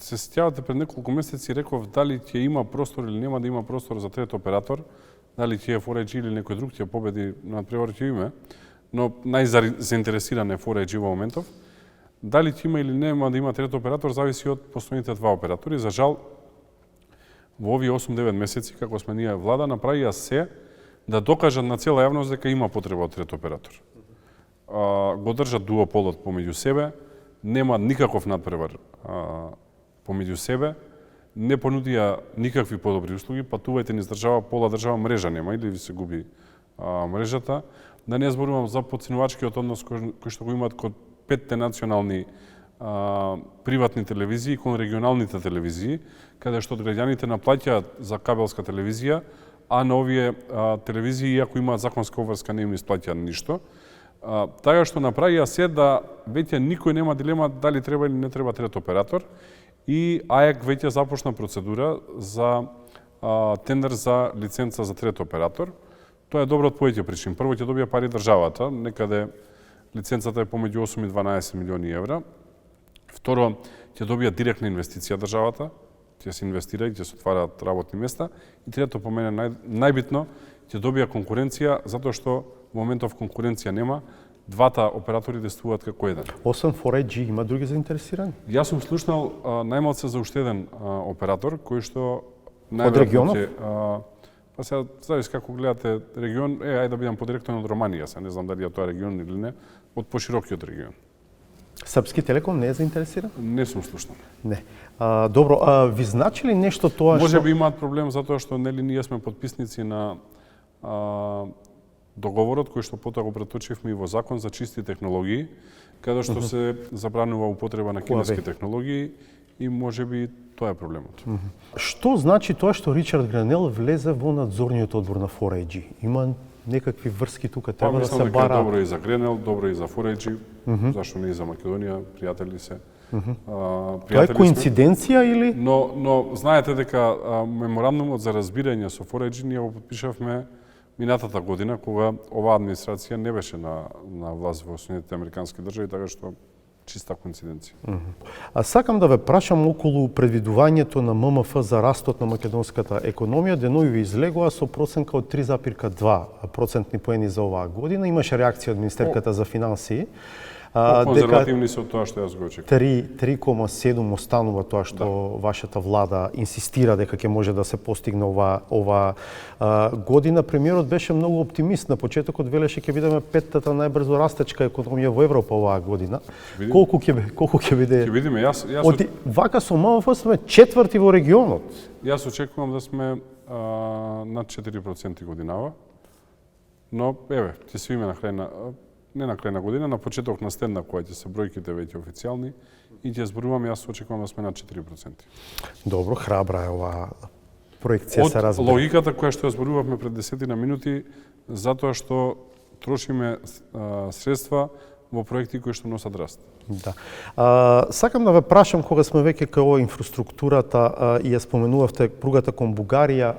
Speaker 2: се сеќавате пред неколку месеци реков дали ќе има простор или нема да има простор за трет оператор, дали ќе е 4iG или некој друг ќе победи на надпреварот ќе има, но најзаинтересиран е 4iG во моментов. Дали ќе има или нема да има трет оператор зависи од постојните два оператори. За жал, во овие 8-9 месеци како сме ние влада направија се да докажат на цела јавност дека има потреба од трет оператор. Го држат дуополот помеѓу себе, нема никаков надпревар помеѓу себе, не понудија никакви подобри услуги, патувајте низ држава, пола држава мрежа нема или ви се губи мрежата. Да не зборувам за потценувачкиот однос кој што го имаат кон 5 национални приватни телевизии кон регионалните телевизии, каде што граѓаните наплаќаат за кабелска телевизија, а на овие телевизии, иако имаат законска обврска, не им исплаќаат ништо. Така што направија се да веќе никој нема дилема дали треба или не треба трет оператор и АЕК веќе започна процедура за тендер за лиценца за трет оператор. Тоа е добро од повеќе причини. Прво ќе добија пари државата, некаде лиценцата е помеѓу 8 и 12 милиони евра. Второ, ќе добија директна инвестиција државата, ќе се инвестира и ќе се отвараат работни места. И трето, по мене најбитно, ќе добија конкуренција, затоа што во моментов конкуренција нема, двата оператори действуваат како еден.
Speaker 1: Освен 4iG има други заинтересирани?
Speaker 2: Јас сум слушнал најмалце за уште еден оператор кој што
Speaker 1: од регионов?
Speaker 2: Па сега зависи како гледате регион, ајде да бидам подиректен од Романија, сега не знам дали е тоа регион или не, од поширокиот регион.
Speaker 1: Српски телеком не е заинтересиран?
Speaker 2: Не сум слушнал.
Speaker 1: Не. Добро, ви значи ли нешто тоа што...
Speaker 2: Може би имаат проблем затоа што нели ние сме подписници на договорот кој што потоа го преточивме и во закон за чисти технологии, каде што се забранува употреба на кинески технологии и може би тоа е проблемот.
Speaker 1: Што значи тоа што Ричард Гранел влезе во надзорниот одбор на 4iG? Има некакви врски тука, треба да се бара.
Speaker 2: Добро и за Гренел, добро и за 4iG, зашто не и за Македонија, пријатели се.
Speaker 1: Тоа е коинциденција или?
Speaker 2: Но знаете дека меморандумот за разбирање со 4iG ние го потпишавме минатата година, кога оваа администрација не беше на власт во Соединетите американски држави, така што чиста коинциденција.
Speaker 1: А сакам да ве прашам околу предвидувањето на ММФ за растот на македонската економија. Денови ви излегува со проценка од 3,2 процентни поени за оваа година. Имаше реакција од Министерката за финансии.
Speaker 2: Конзервативни се од тоа што јас го очекувам.
Speaker 1: 3,7 останува тоа што вашата влада инсистира дека ќе може да се постигне ова година. Премиерот беше многу оптимист. На почетокот велеше ќе бидеме петтата најбрзо растечка економија во Европа оваа година. Колку ќе биде?
Speaker 2: Ќе видиме. Јас
Speaker 1: вака со ММФ сме четврти во регионот.
Speaker 2: Јас очекувам да сме над 4% годинава. Но еве, ќе се видиме на крај не на крај на година, на почеток на следна која ќе се бројките веќе официјални и ќе зборувам, јас очекувам да сме на 4%.
Speaker 1: Добро, храбра е оваа проекција, се разбира.
Speaker 2: Од логиката која што ја зборувавме пред 10 минути, затоа што трошиме средства во проекти кои што носат раст.
Speaker 1: Да. Сакам да ве прашам, кога сме веќе као инфраструктурата и ја споменувавте пругата кон Бугарија,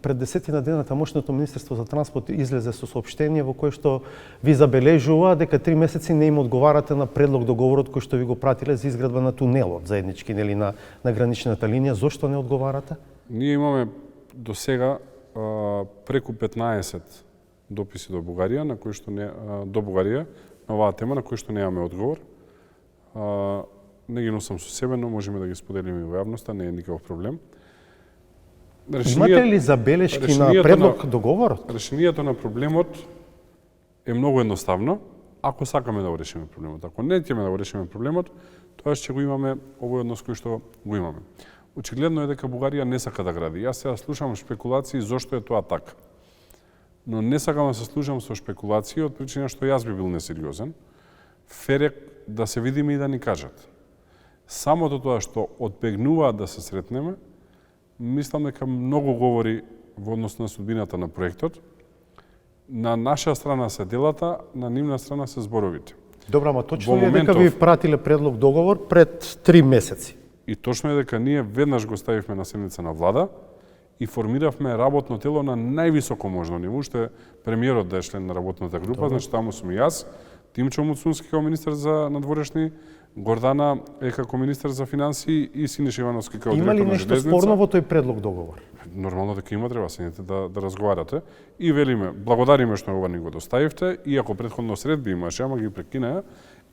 Speaker 1: пред 10 дена тамошното Министерство за транспорт излезе со соопштение во кое што ви забележува дека 3 месеци не им одговарате на предлог договорот кој што ви го пратиле за изградба на тунелот заеднички, нели, на граничната линија. Зошто не одговарате?
Speaker 2: Ние имаме до сега преку 15 дописи до Бугарија, на кои што не до Бугарија на оваа тема, на кои што немаме одговор. Не ги носам со себе, но можеме да ги споделиме во јавноста, не е никаков проблем.
Speaker 1: Имате ли забелешки на предлог договорот?
Speaker 2: Решението на проблемот е многу едноставно, ако сакаме да го решиме проблемот. Ако не ќе да го решиме проблемот, тоа ќе го имаме овој однос кој што го имаме. Очигледно е дека Бугарија не сака да гради. Јас сега слушам шпекулации зошто е тоа така. Но не сакам да се слушам со шпекулации од причина што јас би бил несериозен. Фер е да се видиме и да ни кажат. Самото тоа што одбегнуваат да се сретнеме, мислам дека многу говори во однос на судбината на проектот. На наша страна се делата, на нивна страна се зборовите.
Speaker 1: Добро, ама точно е дека ви пратиле предлог договор пред 3 месеци.
Speaker 2: И точно е дека ние веднаш го ставивме на седница на влада и формиравме работно тело на највисоко можно ниво, уште премиерот да е член на работната група, значи таму сум и јас, Тимчо Муцунски како министер за надворешни, Гордана е како министер за финансии и Синиша Ивановски како директор на железница.
Speaker 1: Има ли нешто спорно во тој предлог договор?
Speaker 2: Нормално дека има, треба седнете да разговарате. И велиме, благодариме што ова ни го доставивте, иако претходно средби имаше, ама ги прекинаа.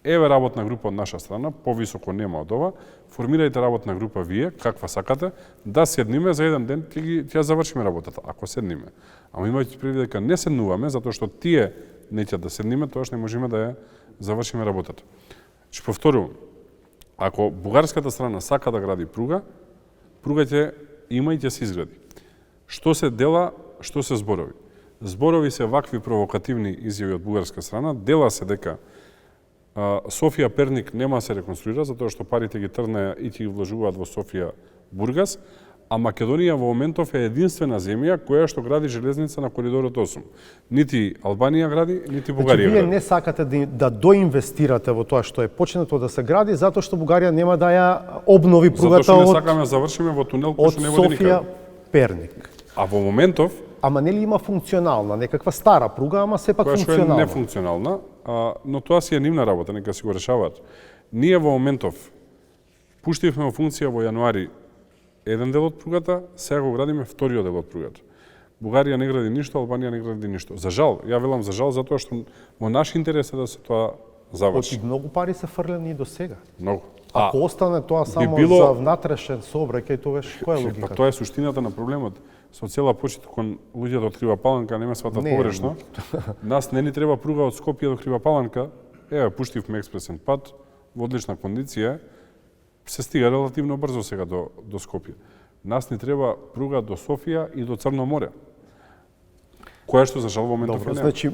Speaker 2: Еве работна група од наша страна, повисоко нема од ова. Формирајте работна група вие, каква сакате, да седниме за еден ден, ќе завршиме работата, ако седниме. Ама имајте предвид дека не седнуваме, затоа што тие неќе да седниме, тоаш не можеме да ја завршиме работата. Ќе повторувам, ако бугарската страна сака да гради пруга, пругаќе има и ќе се изгради. Што се дела, што се зборови? Зборови се вакви провокативни изјави од бугарска страна, дела се дека Софија Перник нема се реконструира, затоа што парите ги трнеа и ќе ги вложуваат во Софија Бургас, а Македонија во моментов е единствена земја која што гради железница на коридорот 8. Нити Албанија гради, нити Бугарија гради.
Speaker 1: Вие не сакате да доинвестирате во тоа што е почнато да се гради, затоа што Бугарија нема да ја обнови пругата
Speaker 2: затоа што не сакаме да завршиме во тунел кој што не води никаде.
Speaker 1: Софија Перник.
Speaker 2: А во моментов
Speaker 1: Ама нели има функционална, некаква стара пруга, ама сепак функционална.
Speaker 2: Која што е нефункционална, но тоа си е нивна работа, нека си го решаваат. Ние во моментов пуштивме во функција во јануари еден дел од пругата, сега го градиме вториот дел од пругата. Бугарија не гради ништо, Албанија не гради ништо. За жал, ја велам за жал, затоа што во наш интерес е да се тоа заврши.
Speaker 1: Многу пари се фрлени и до сега.
Speaker 2: Многу.
Speaker 1: Ако остане тоа само за внатрешен сообраќај, тогаш која е логиката?
Speaker 2: Тоа е суштината на проблемот. Со цела почит кон луѓето од Крива Паланка не ме сватат погрешно. Нас не ни треба пруга од Скопје до Крива Паланка. Еве, пуштивме експресен пат во одлична кондиција. Се стига релативно брзо сега до Скопје. Нас ни треба пруга до Софија и до Црно море. Која што за жал во моментов
Speaker 1: не.
Speaker 2: Добро,
Speaker 1: значи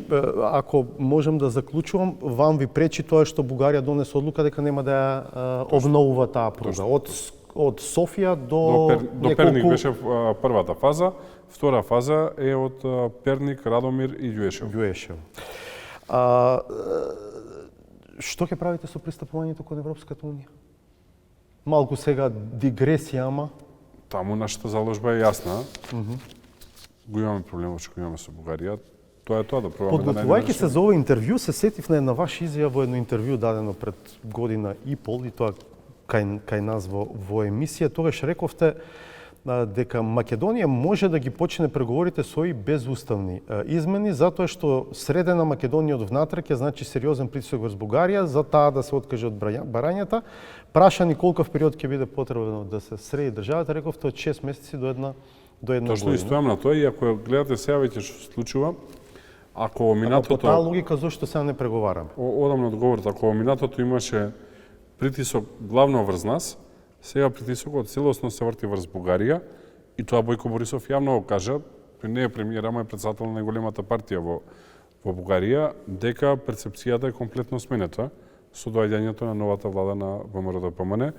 Speaker 1: ако можам да заклучувам, вам ви пречи тоа што Бугарија донесе одлука дека нема да ја обновува таа пруга од Софија до
Speaker 2: Перник беше првата фаза, втора фаза е од Перник, Радомир и Ѓуешево.
Speaker 1: Што ќе правите со пристапувањето кон Европската унија? Малку сега дигресија, ама
Speaker 2: таму нашата заложба е јасна. Го имаме проблемот што имаме со Бугарија. Тоа е тоа да пробаме да најдеме.
Speaker 1: Подготвувајќи се за ова интервју, се сетив на една ваша изјава во едно интервју дадено пред година и пол, и тоа кај нас во емисија. Тогаш рековте дека Македонија може да ги почне преговорите со и безуставни измени, затоа што средена Македонија од внатре ќе значи сериозен притисок врз Бугарија за таа да се откаже од барањата. Прашани колков период ќе биде потребно да се среди државата, рековте од 6 месеци до една година.
Speaker 2: Точно и стојам на тоа, и ако гледате сега веќе што случува, ако минатото...
Speaker 1: По таа логика, зошто сега не преговараме?
Speaker 2: Одам на одговорот, ако минатото имаше притисок главно врз нас, сега притисокот целосно се врти врз Бугарија, и тоа Бојко Борисов јавно го кажа, не е премиер, ама е председател на најголемата партија во Бугарија, дека перцепцијата е комплетно сменета со доаѓањето на новата влада на ВМРО-ДПМН,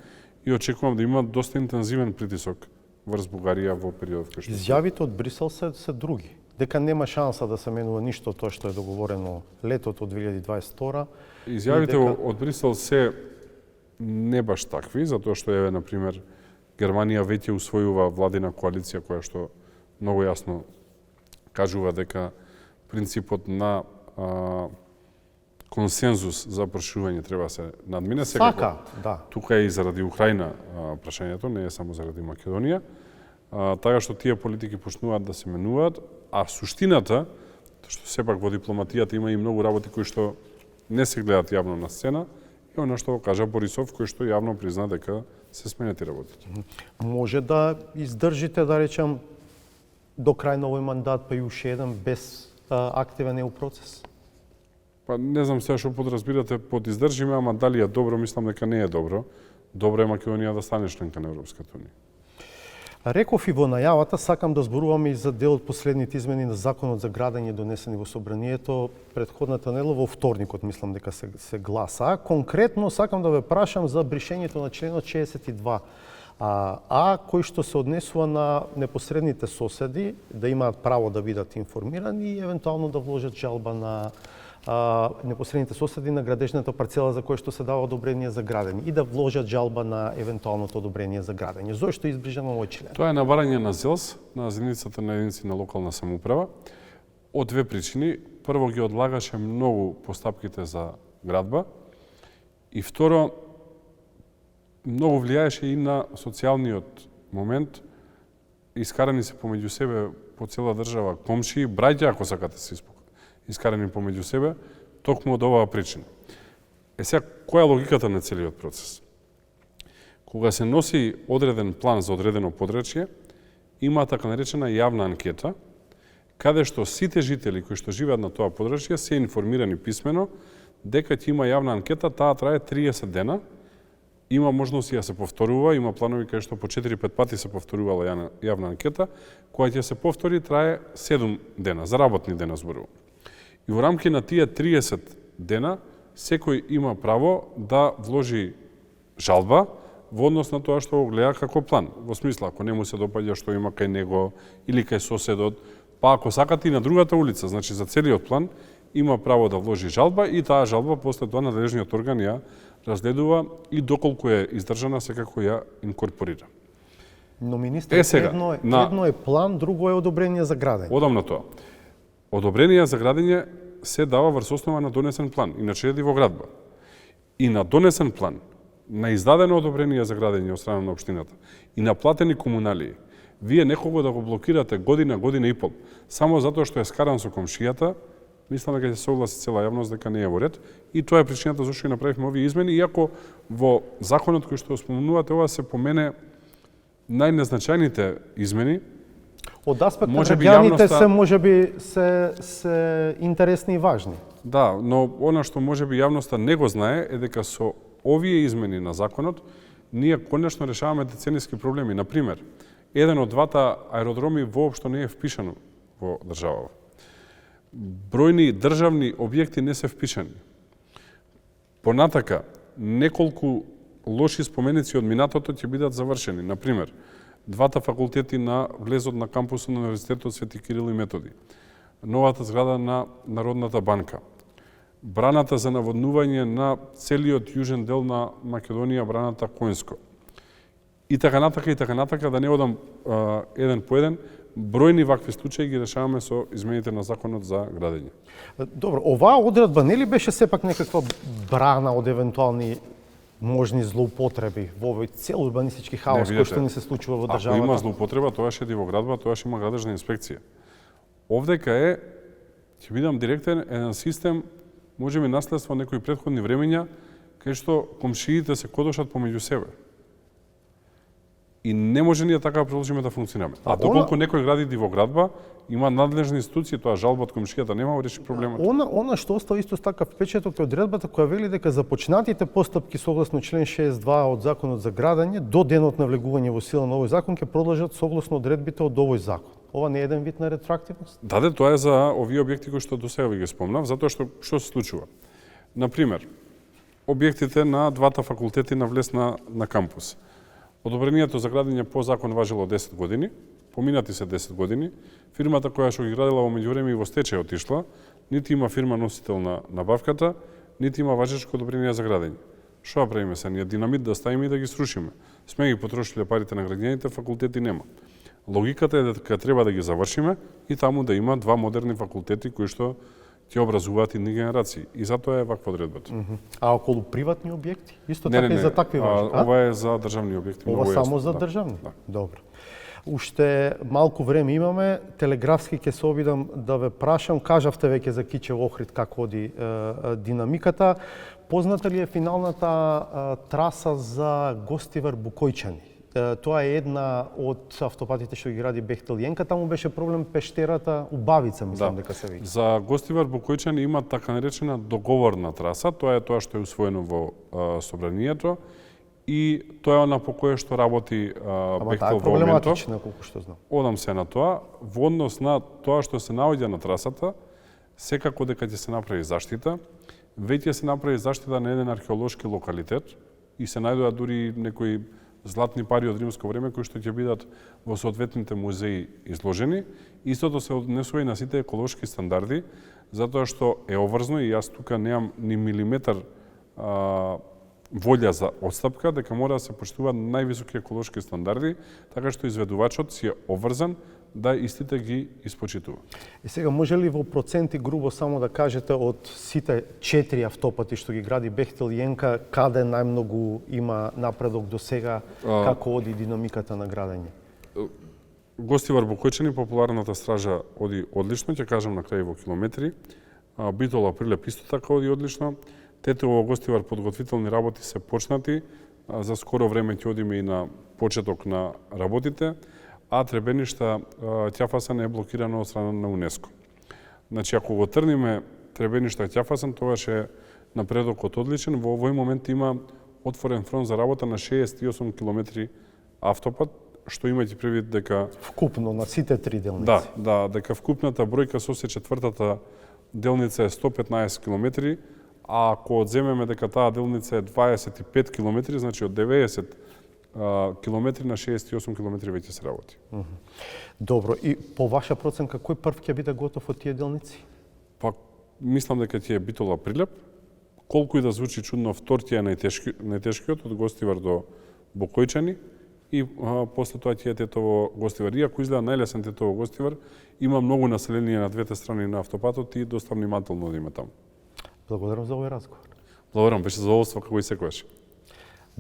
Speaker 2: и очекувам да има доста интензивен притисок врз Бугарија во периодот кој што...
Speaker 1: Изјавите од Брисел се други. Дека нема шанса да се менува ништо тоа што е договорено летото 2022.
Speaker 2: Изјавите од Брисел се не баш такви, затоа што еве на пример Германија веќе усвојува владина коалиција која што многу јасно кажува дека принципот на консензус за прошување треба да се надмине.
Speaker 1: Сака, да.
Speaker 2: Тука е и заради Украина прашањето, не е само заради Македонија. Така што тие политики почнуваат да се менуваат, а суштината, што сепак во дипломатијата има и многу работи кои што не се гледаат јавно на сцена, е она што го кажа Борисов, кој што јавно призна дека се сменети работите.
Speaker 1: Може да издржите, да речем, до крај на овој мандат, па и уште еден без активен EU процес?
Speaker 2: Па не знам сега што подразбирате под издржиме, ама дали е добро, мислам дека не е добро. Добро е Македонија да стане членка на Европската унија.
Speaker 1: Реков и во најавата, сакам да зборуваме и за дел од последните измени на Законот за градење донесени во Собранието претходната недела во вторникот, мислам дека се гласа. Конкретно сакам да ве прашам за бришењето на членот 62 кој што се однесува на непосредните соседи да имаат право да бидат информирани и евентуално да вложат жалба на непосредните соседи на градежната парцела за која што се дава одобрение за градење и да вложат жалба на евентуалното одобрение за градење. Зошто е избрижан овој член?
Speaker 2: Тоа е наварање на ЗЕЛС, на заедницата на единици на локална самоуправа, од две причини. Прво, ги одлагаше многу постапките за градба и второ, многу влијаеше и на социјалниот момент. Искарани се помеѓу себе по цела држава комшии, браќа, ако сакате се искарани помеѓу себе, токму од оваа причина. Сега, која е логиката на целиот процес? Кога се носи одреден план за одредено подрачје, има така наречена јавна анкета, каде што сите жители кои што живеат на тоа подрачје се информирани писмено дека ќе има јавна анкета, таа трае 30 дена, има можност и да се повторува, има планови каде што по 4-5 пати се повторувала јавна анкета, која ќе се повтори трае 7 дена, за работни дена зборувам. И во рамки на тие 30 дена, секој има право да вложи жалба во однос на тоа што го гледа како план. Во смисла, ако не му се допаѓа што има кај него или кај соседот, па ако сакате и на другата улица, значи за целиот план, има право да вложи жалба и таа жалба после тоа надлежниот орган ја разгледува и доколку е издржана секако ја инкорпорира.
Speaker 1: Но министер, едно е план, друго е одобрение за градење.
Speaker 2: Одам на тоа. Одобрение за градење се дава врз основа на донесен план, иначе е во градба. И на донесен план, на издадено одобрение за градење од страна на општината и на платени комуналии, вие некого да го блокирате година, година и пол, само затоа што е скаран со комшијата, мислам дека ќе се согласи цела јавност дека не е во ред. И тоа е причината зашто и направивме овие измени, иако во законот кој што спомнувате, ова се по мене најнезначајните измени.
Speaker 1: Од аспект на граѓаните се можеби се интересни и важни.
Speaker 2: Да, но она што можеби јавноста не го знае е дека со овие измени на законот ние конечно решаваме децениски проблеми. Например, еден од двата аеродроми воопшто не е впишан во државава. Бројни државни објекти не се впишани. Понатака, неколку лоши споменици од минатото ќе бидат завршени. Например, двата факултети на влезот на кампусот на Универзитетот Свети Кирил и Методи, новата зграда на Народната банка, браната за наводнување на целиот јужен дел на Македонија, браната Којнско. И така натака, да не одам еден по еден, бројни вакви случаи ги решаваме со измените на законот за градење.
Speaker 1: Добро, оваа одредба не ли беше сепак некаква брана од евентуални можни злоупотреби во овој цел урбанистички хаос кој што ни се случува во државата?
Speaker 2: Ако има злоупотреба, тоа ќе во градба, тоа ќе има градежна инспекција. Овдека е, ќе бидам директен, еден систем, можеби наследство некои претходни времења, кај што комшиите се кодошат помеѓу себе. И не може ние така да продолжиме да функционираме. А доколку некој гради во градба, има надлежни институции, тоа жалба од комшијата нема, реши проблемот.
Speaker 1: Она што остава исто така впечаток е одредбата која вели дека започнатите постапки согласно член 62 од законот за градење до денот на влегување во сила на овој закон ќе продолжат согласно одредбите од овој закон. Ова не е еден вид на ретроактивност?
Speaker 2: Да, тоа е за овие објекти кои што досега ви ги спомнав, затоа што се случува. Например, објектите на двата факултети на влез на кампус. Одобрението за градење по закон важело 10 години, поминати се 10 години, фирмата која што ги градила во меѓувреме и во стечај отишла, нити има фирма носител на набавката, нити има важечко одобрение за градење. Што правиме се? Ние динамит да ставиме и да ги срушиме. Сме ги потрошиле парите на граѓаните, факултети нема. Логиката е дека треба да ги завршиме и таму да има два модерни факултети кои што ќе образуваат идни генерации. И затоа е ваква одредбата.
Speaker 1: А околу приватни објекти? Исто така и за такви важи?
Speaker 2: Ова е за државни објекти.
Speaker 1: Ова само за државни?
Speaker 2: Да.
Speaker 1: Добро. Уште малку време имаме, телеграфски ќе се обидам да ве прашам, кажавте веќе за Кичев Охрид како оди динамиката. Позната ли е финалната траса за Гостивар Букојчани? Тоа е една од автопатите што ги гради Бехтел Јенка, таму беше проблем пештерата Убавица, мислам дека се вика.
Speaker 2: За Гостивар Бокојчани има така наречена договорна траса, тоа е тоа што е усвоено во собранието и тоа е она по кое што работи Бехтел во моментот.
Speaker 1: Проблематично, колку што знам.
Speaker 2: Одам се на тоа, во однос на тоа што се наоѓа на трасата, секако дека ќе се направи заштита, веќе се направи заштита на еден археолошки локалитет и се најдоа дури некои златни пари од римско време кои што ќе бидат во соодветните музеи изложени. Истото се однесува и на сите еколошки стандарди, затоа што е обврзно и јас тука немам ни милиметар волја за отстапка дека мора да се поштуваат највисоки еколошки стандарди, така што изведувачот си е обврзан да истите ги испочитува.
Speaker 1: И сега може ли во проценти грубо само да кажете од сите 4 автопати што ги гради Бехтел Јенка, каде најмногу има напредок до сега, како оди динамиката на градење?
Speaker 2: Гостивар Бокојчани, популарната стража оди одлично, ќе кажам на крај во километри. Битола Прилеп исто така оди одлично. Тетово Гостивар подготвителни работи се почнати. За скоро време ќе одиме и на почеток на работите. А Требеништа Ќафасан е блокирано од страна на УНЕСКО. Значи, ако го трниме Требеништа Ќафасан, тогаш е напредокот одличен. Во овој момент има отворен фронт за работа на 68 км автопат, што имајќи предвид дека
Speaker 1: вкупно на сите 3 делници.
Speaker 2: Да, дека вкупната бројка со се четвртата делница е 115 км, а ако одземеме дека таа делница е 25 км, значи од 90 километри на 68 километри веќе се работи.
Speaker 1: Добро, и по ваша проценка, кој прв ќе биде готов од тие делници?
Speaker 2: Па, мислам дека ќе е Битола Прилеп. Колку и да звучи чудно, втор е најтешкиот од Гостивар до Бокојчани и после тоа ќе е Тетово Гостивар. Иако изгледа најлесен Тетово Гостивар, има многу население на двете страни на автопатот и доста внимателно да има таму.
Speaker 1: Благодарам за овој разговор.
Speaker 2: Благодарам, беше задоволство како и секогаш.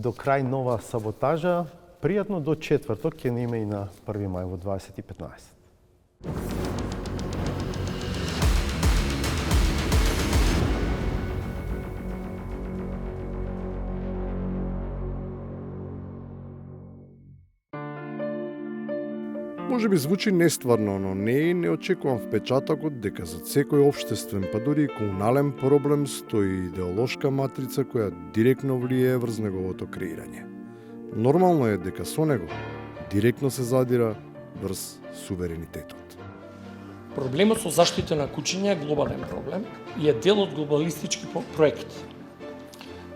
Speaker 1: До крај нова саботажа, пријатно до четврток ќе не има и на 1 мај во 20:15.
Speaker 3: Може би звучи нестварно, но не и не очекувам впечатокот дека за секој општествен, па дури и комунален проблем стои идеолошка матрица која директно влијае врз неговото креирање. Нормално е дека со него директно се задира врз суверенитетот.
Speaker 4: Проблемот со заштита на куќиња е глобален проблем и е дел од глобалистички проект.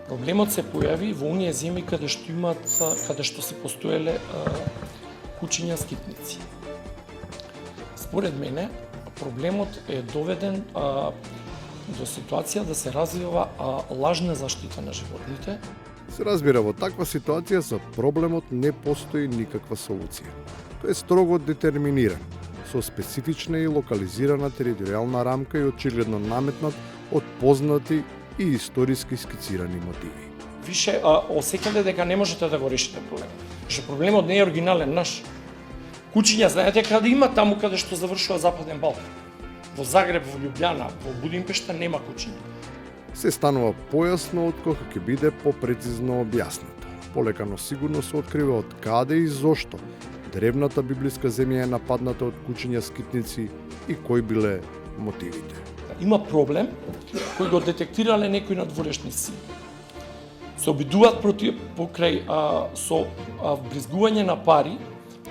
Speaker 4: Проблемот се појави во оние земји каде што се постоеле куќиња скитници. Според мене, проблемот е доведен до ситуација да се развива лажна заштита на животните.
Speaker 3: Се разбира, во таква ситуација за проблемот не постои никаква солуција. Тој е строго детерминиран, со специфична и локализирана територијална рамка и очигледно наметнат од познати и историски скицирани мотиви.
Speaker 4: Више осекале дека не можете да го решите проблемот. Што проблемот не е оригинален наш. Куќиња, знаете каде има, таму каде што завршува Западен Балкан. Во Загреб, во Љубљана, во Будимпешта нема куќиња.
Speaker 3: Се станува појасно откако ќе биде попрецизно објаснето. Полека но сигурно се открива од каде и зошто древната библиска земја е нападната од куќиња скитници и кои биле мотивите.
Speaker 4: Има проблем кој го детектирале некои надворешници. Се обидуваат покрај со бризгување на пари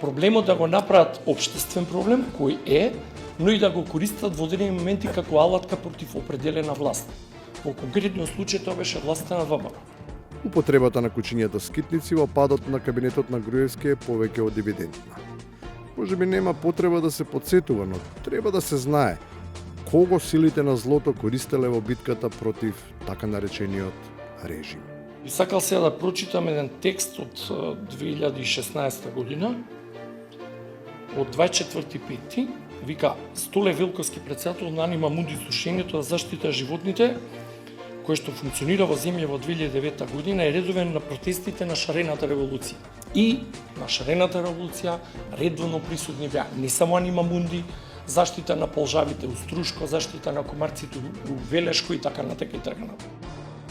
Speaker 4: проблемот да го направат општествен проблем кој е, но и да го користат во одредени моменти како алатка против определена власт. Во конкретниот случај тоа беше власта на ВМРО.
Speaker 3: Употребата на куќињата скитници во падот на кабинетот на Груевски е повеќе од евидентна. Може би нема потреба да се подсетува, но треба да се знае кого силите на злото користеле во битката против така наречениот режим.
Speaker 4: И сакал се да прочитам еден текст од 2016 година, од 24.5. Вика, Столе Велковски председател на Анима Мунди Сдруженијето за заштита животните, кое што функционира во земја во 2009 година, е редовен на протестите на шарената револуција. И на шарената револуција редовно присутни беа не само Анима Мунди, заштита на полжавите у Струшко, заштита на комарците у Велешко и така натака и така натака.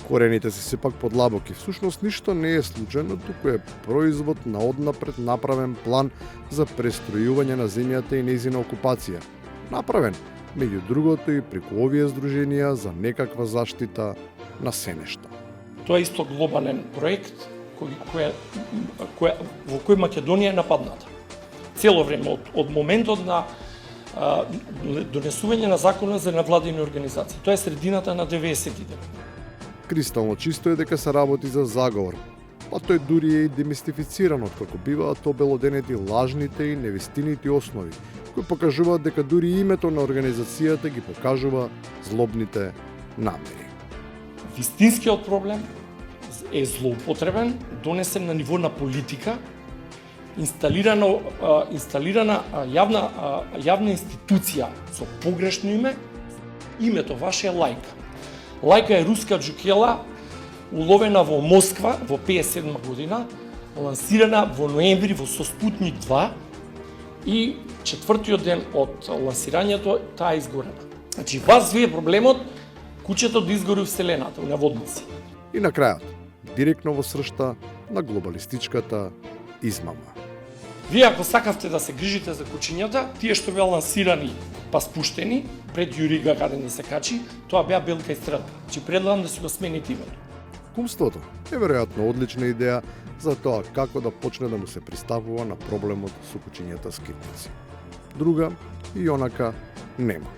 Speaker 3: Корените се сепак подлабоки. Всушност ништо не е случајно, туку е производ на однапред направен план за престројување на земјата и нејзина окупација. Направен, меѓу другото и преку овие здруженија за некаква заштита на сенешта.
Speaker 4: Тоа е исто глобален проект во кој Македонија е нападната. Цело време од моментот на донесување на законот за невладини организации. Тоа е средината на 90-тите.
Speaker 3: Кристално чисто е дека се работи за заговор, па тој дури е и демистифициран откако биваат обелоденети лажните и невистините основи, кои покажуваат дека дури името на организацијата ги покажува злобните намери.
Speaker 4: Вистинскиот проблем е злоупотребен, донесен на ниво на политика, инсталирана јавна институција со погрешно име. Името ваше е Лајка. Лајка е руска џукела, уловена во Москва во 57 година, лансирана во ноември со Спутник 2 и четвртиот ден од лансирањето таа е изгорена. Значи, вас вие проблемот куќето да изгори у Вселената, у наводници.
Speaker 3: И на крајот, директно во сршта на глобалистичката измама.
Speaker 4: Вие ако сакавте да се грижите за кучињата, тие што беа лансирани па спуштени пред Јури Гагарин да се качи, тоа беа Белка и Стрелка. Чи предлагам да си го смените името.
Speaker 3: Кумството е веројатно одлична идеја за тоа како да почне да му се пристапува на проблемот со кучињата скитници. Друга и онака нема.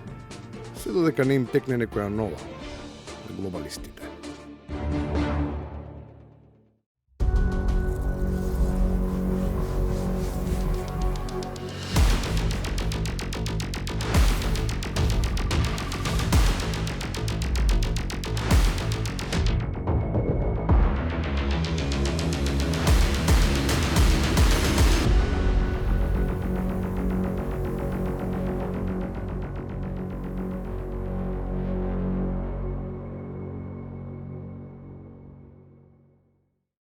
Speaker 3: Се додека не им текне некоја нова глобалистите.